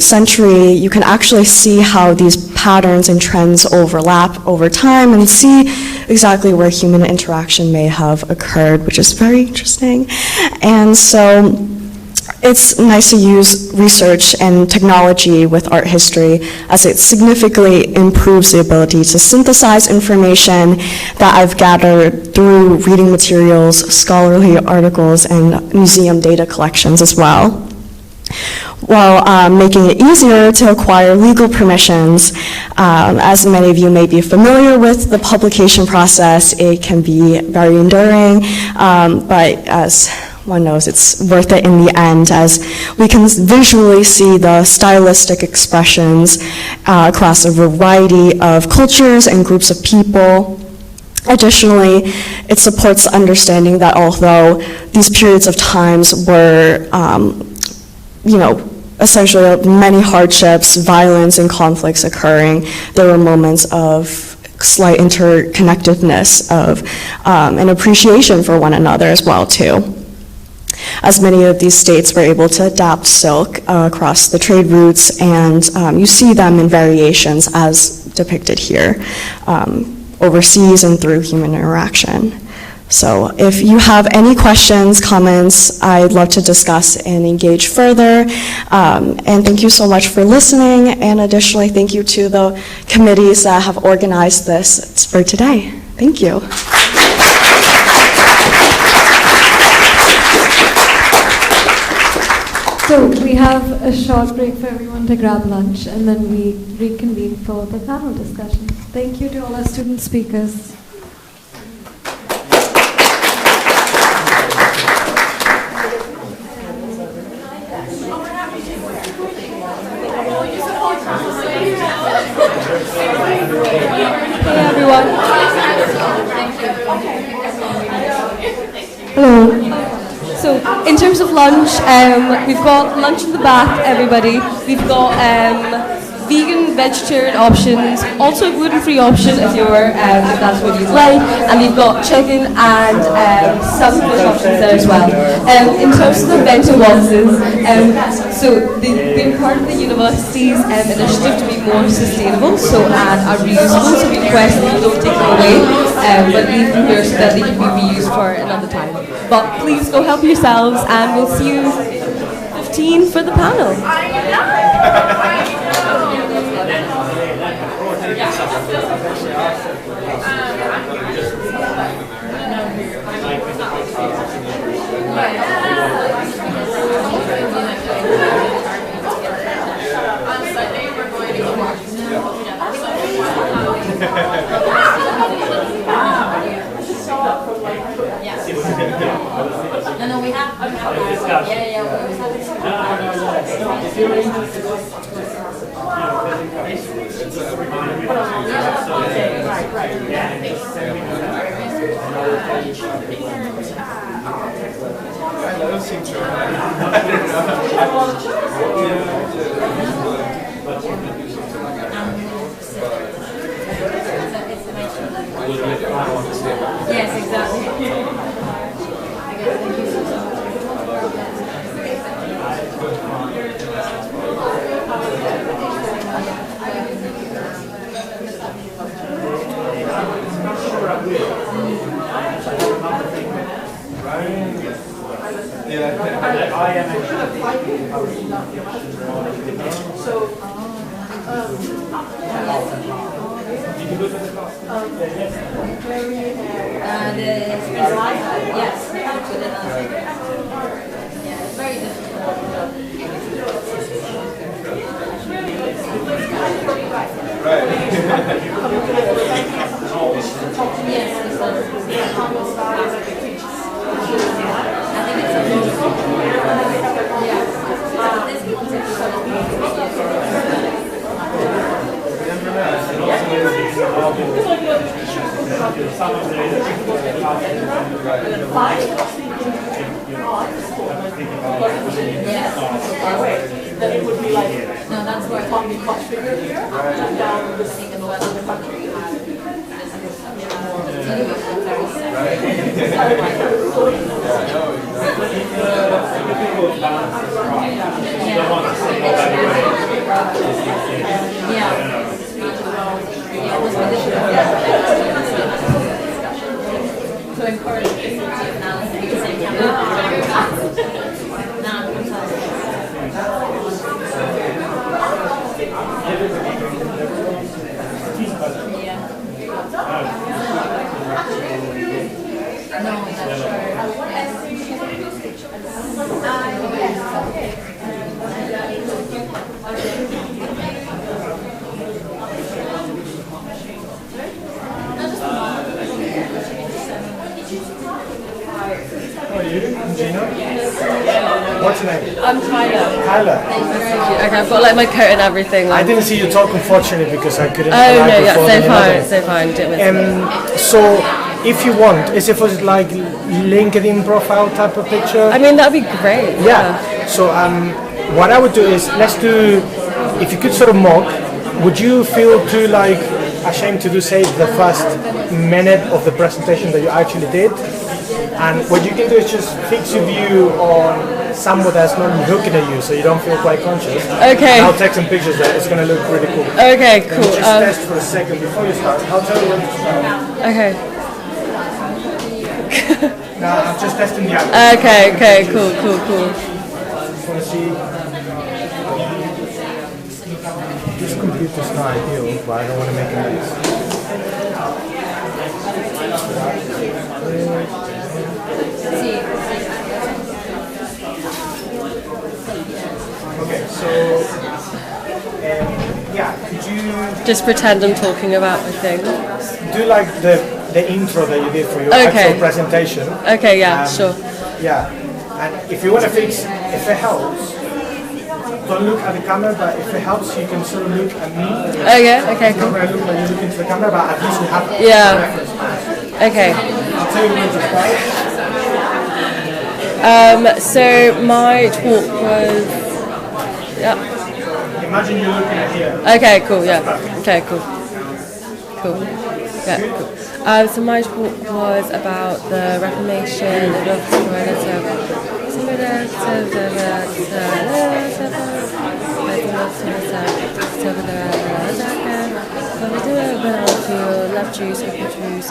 century, you can actually see how these patterns and trends overlap over time and see exactly where human interaction may have occurred, which is very interesting. And so it's nice to use research and technology with art history, as it significantly improves the ability to synthesize information that I've gathered through reading materials, scholarly articles, and museum data collections as well, while making it easier to acquire legal permissions. As many of you may be familiar with the publication process, it can be very enduring, but as one knows, it's worth it in the end, as we can visually see the stylistic expressions across a variety of cultures and groups of people. Additionally, it supports the understanding that although these periods of times were, essentially many hardships, violence, and conflicts occurring, there were moments of slight interconnectedness of an appreciation for one another as well, too, as many of these states were able to adapt silk across the trade routes, and you see them in variations as depicted here, overseas and through human interaction. So if you have any questions, comments, I'd love to discuss and engage further. And thank you so much for listening, and additionally, thank you to the committees that have organized this for today. Thank you. So we have a short break for everyone to grab lunch, and then we reconvene for the panel discussion. Thank you to all our student speakers. Hey everyone. Hello. So, in terms of lunch, we've got lunch in the back, everybody. We've got vegan, vegetarian options, also a gluten-free option if you're, if that's what you'd like. And we've got chicken and some fish options there as well. In terms of the bento boxes, so they're part of the university's initiative to be more sustainable, so and are reusable. So we request that you don't take them away, but leave them here so that they can be reused for another time. But please go help yourselves, and we'll see you 15 for the panel. No, we have. Yes, exactly. Then it would be like, no, that's where probably much bigger here, and down the sink and the weather in the country. To encourage analysis. How are you? Gina? What's your name? I'm Tyler. Tyler. Okay, I've got like my coat and everything. I didn't see you talk, unfortunately, because I couldn't. Oh no, yeah, so fine. So, if you want, is it for like LinkedIn profile type of picture? I mean, that'd be great. Yeah. So, what I would do is, let's do. If you could sort of mock, would you feel too like ashamed to do, say, the first minute of the presentation that you actually did? And what you can do is just fix your view on someone that's not looking at you, so you don't feel quite conscious. Okay. And I'll take some pictures there. It's going to look really cool. Okay, cool. Just test for a second before you start. I'll tell you when to start. Okay. No, I'm just testing the app. Okay, cool. Just want to see. This computer's not ideal, but I don't want to make a mess. Okay, so could you just pretend I'm talking about my thing? Do like the intro that you did for your actual presentation. Okay, yeah, sure. Yeah, and if you want to fix, if it helps, don't look at the camera, but if it helps, you can sort of look at me. Okay, cool. Don't look like you look into the camera, but at least we have reference. Okay. I'll tell you when to start. So my talk was, Imagine you're looking at here. Okay, cool, yeah. Okay, cool. Yeah, cool. So my talk was about the Reformation left Jews, open Jews,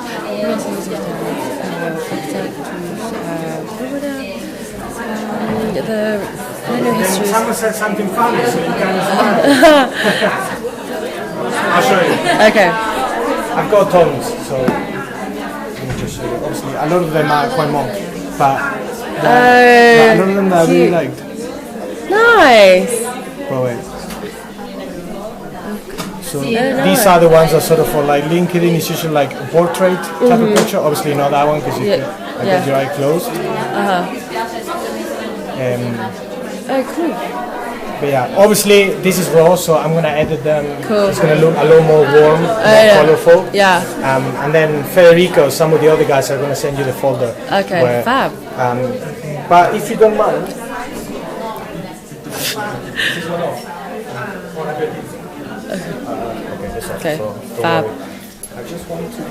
the history. Someone said something funny, so you kind of smile. I'll show you. Okay. I've got tones, so let me just show you. Obviously, a lot of them are quite monk, but a lot of them that I really liked. Nice. But wait. So Yeah. these are the ones that sort of for like LinkedIn is usually like a portrait type of picture. Obviously not that one because you can get your eye closed. Oh, cool. But yeah, obviously this is raw, so I'm gonna edit them. Cool. It's gonna look a little more warm, more colorful. Yeah. And then Federico, some of the other guys are gonna send you the folder. Okay, fab. But if you don't mind. Okay, fab. I just want to do.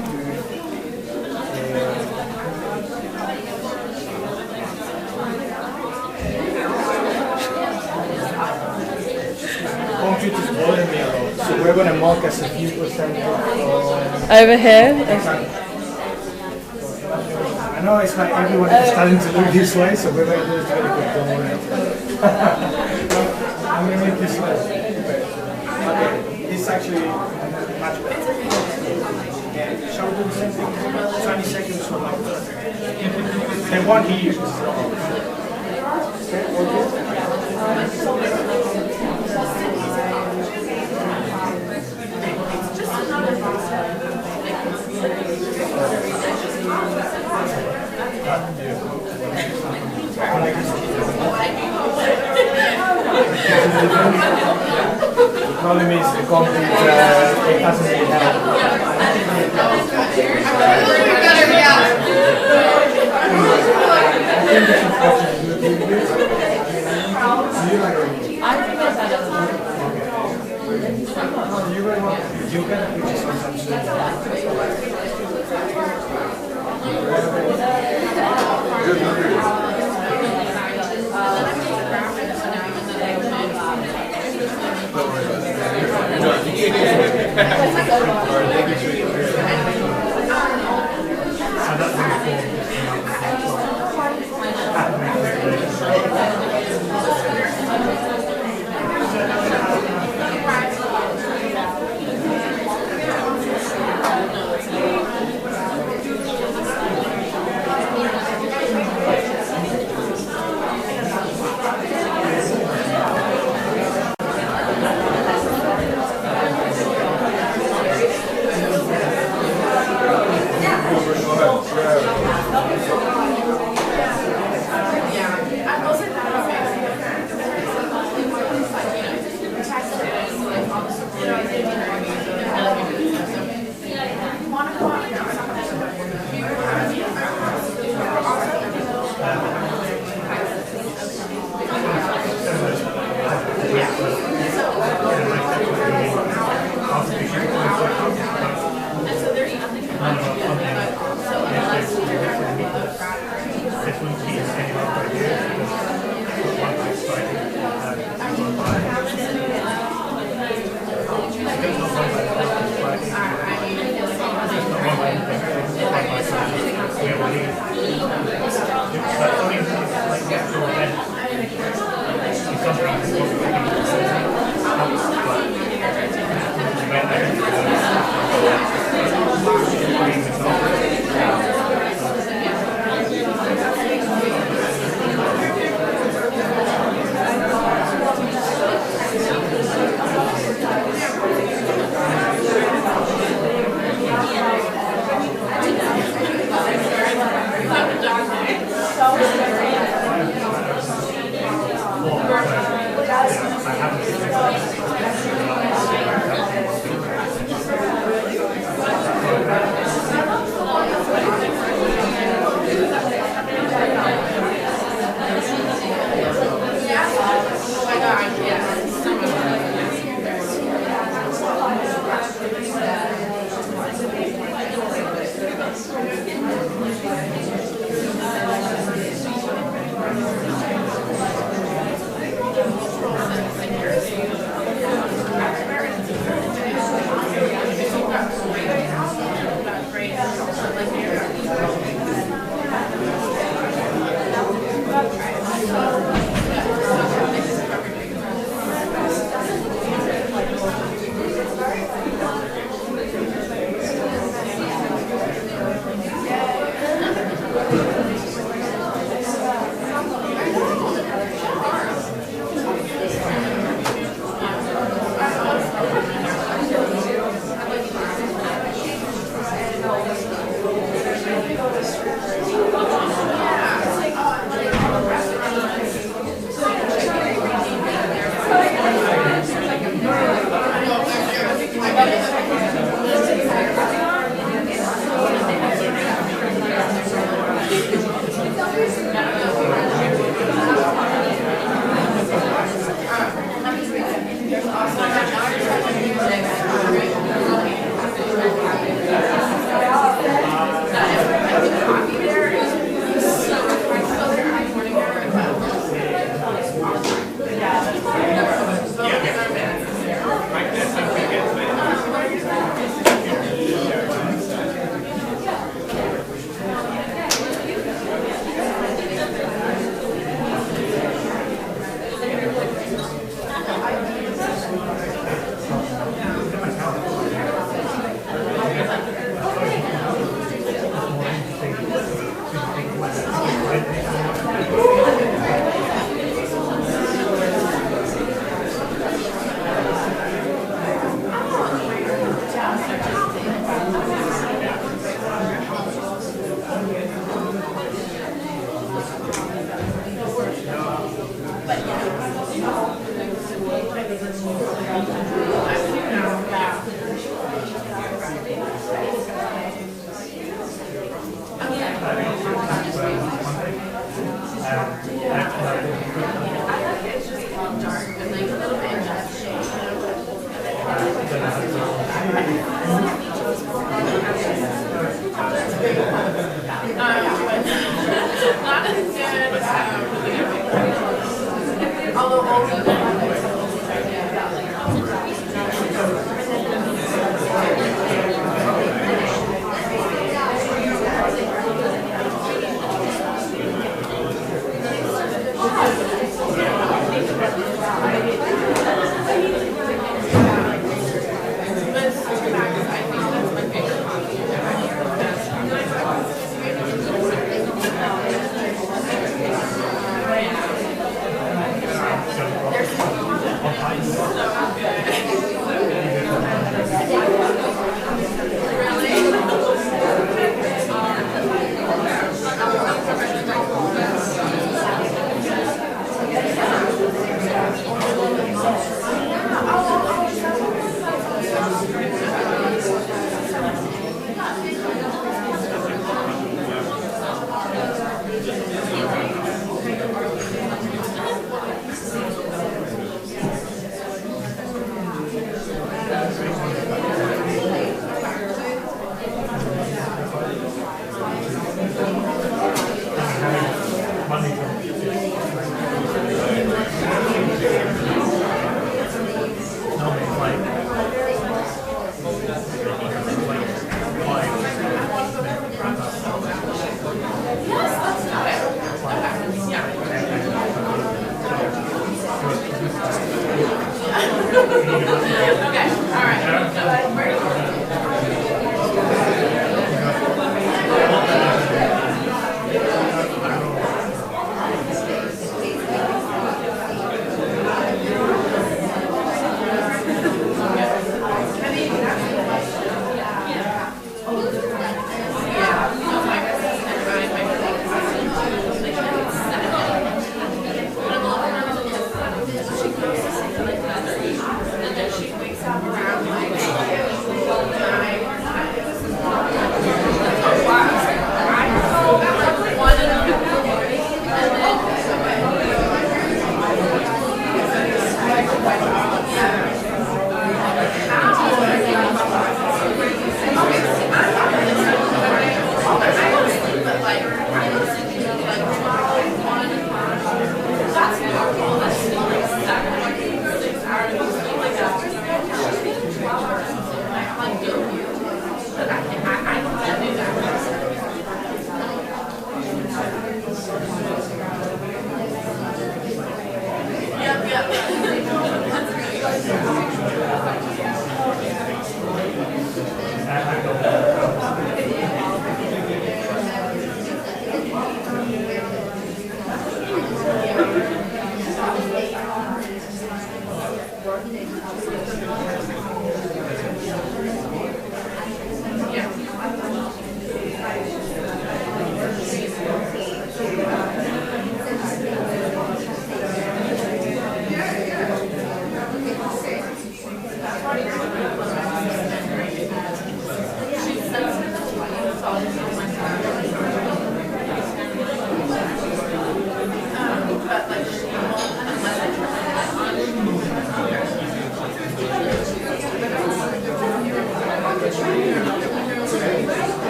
Computer's bothering me a lot, so we're gonna mark as a few percent of. Over here. I know it's like everyone is starting to look this way, so we're gonna do it really quick. Don't worry. I'm gonna make this less. Okay, it's actually much better. Yeah, shall we do the same thing? 20 seconds for like the one here. The problem is the concrete, it doesn't really help.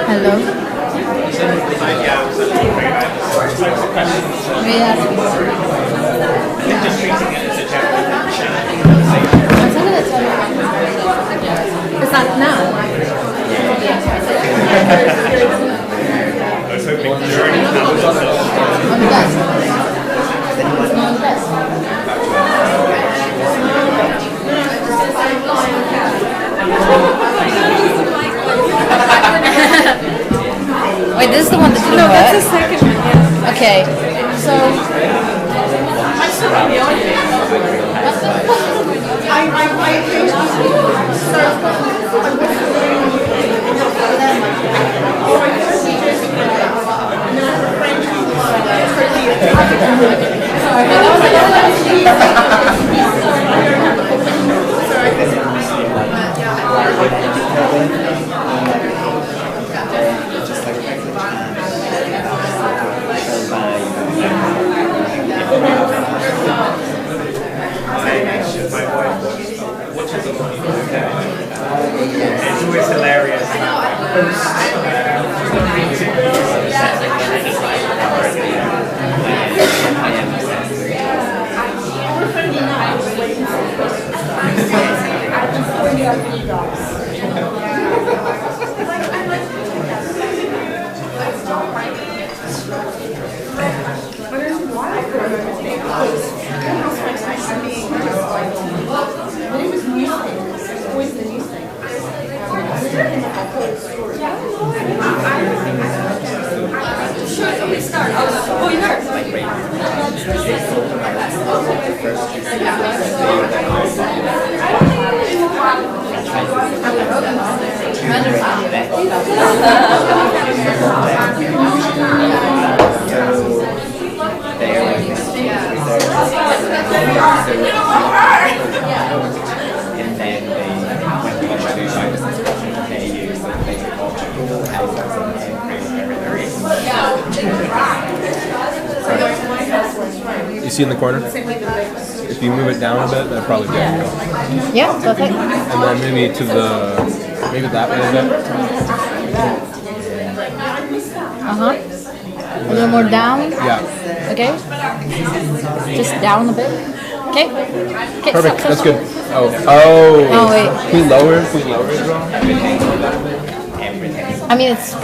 Hello. Is that now? I was hoping during that was On the desk. On the desk. Wait, this is the one that didn't work? No, that's the second one, yeah. Okay, so... It's always hilarious. You see in the corner? If you move it down a bit, that'd probably be ideal. Yeah, perfect. And then maybe to the, maybe that way a bit. Uh-huh. A little more down? Yeah. Okay. Just down a bit. Okay. Okay, Perfect, stop, that's stop, good. stop. Oh, Oh, wait. Can we lower it as well? I mean, it's...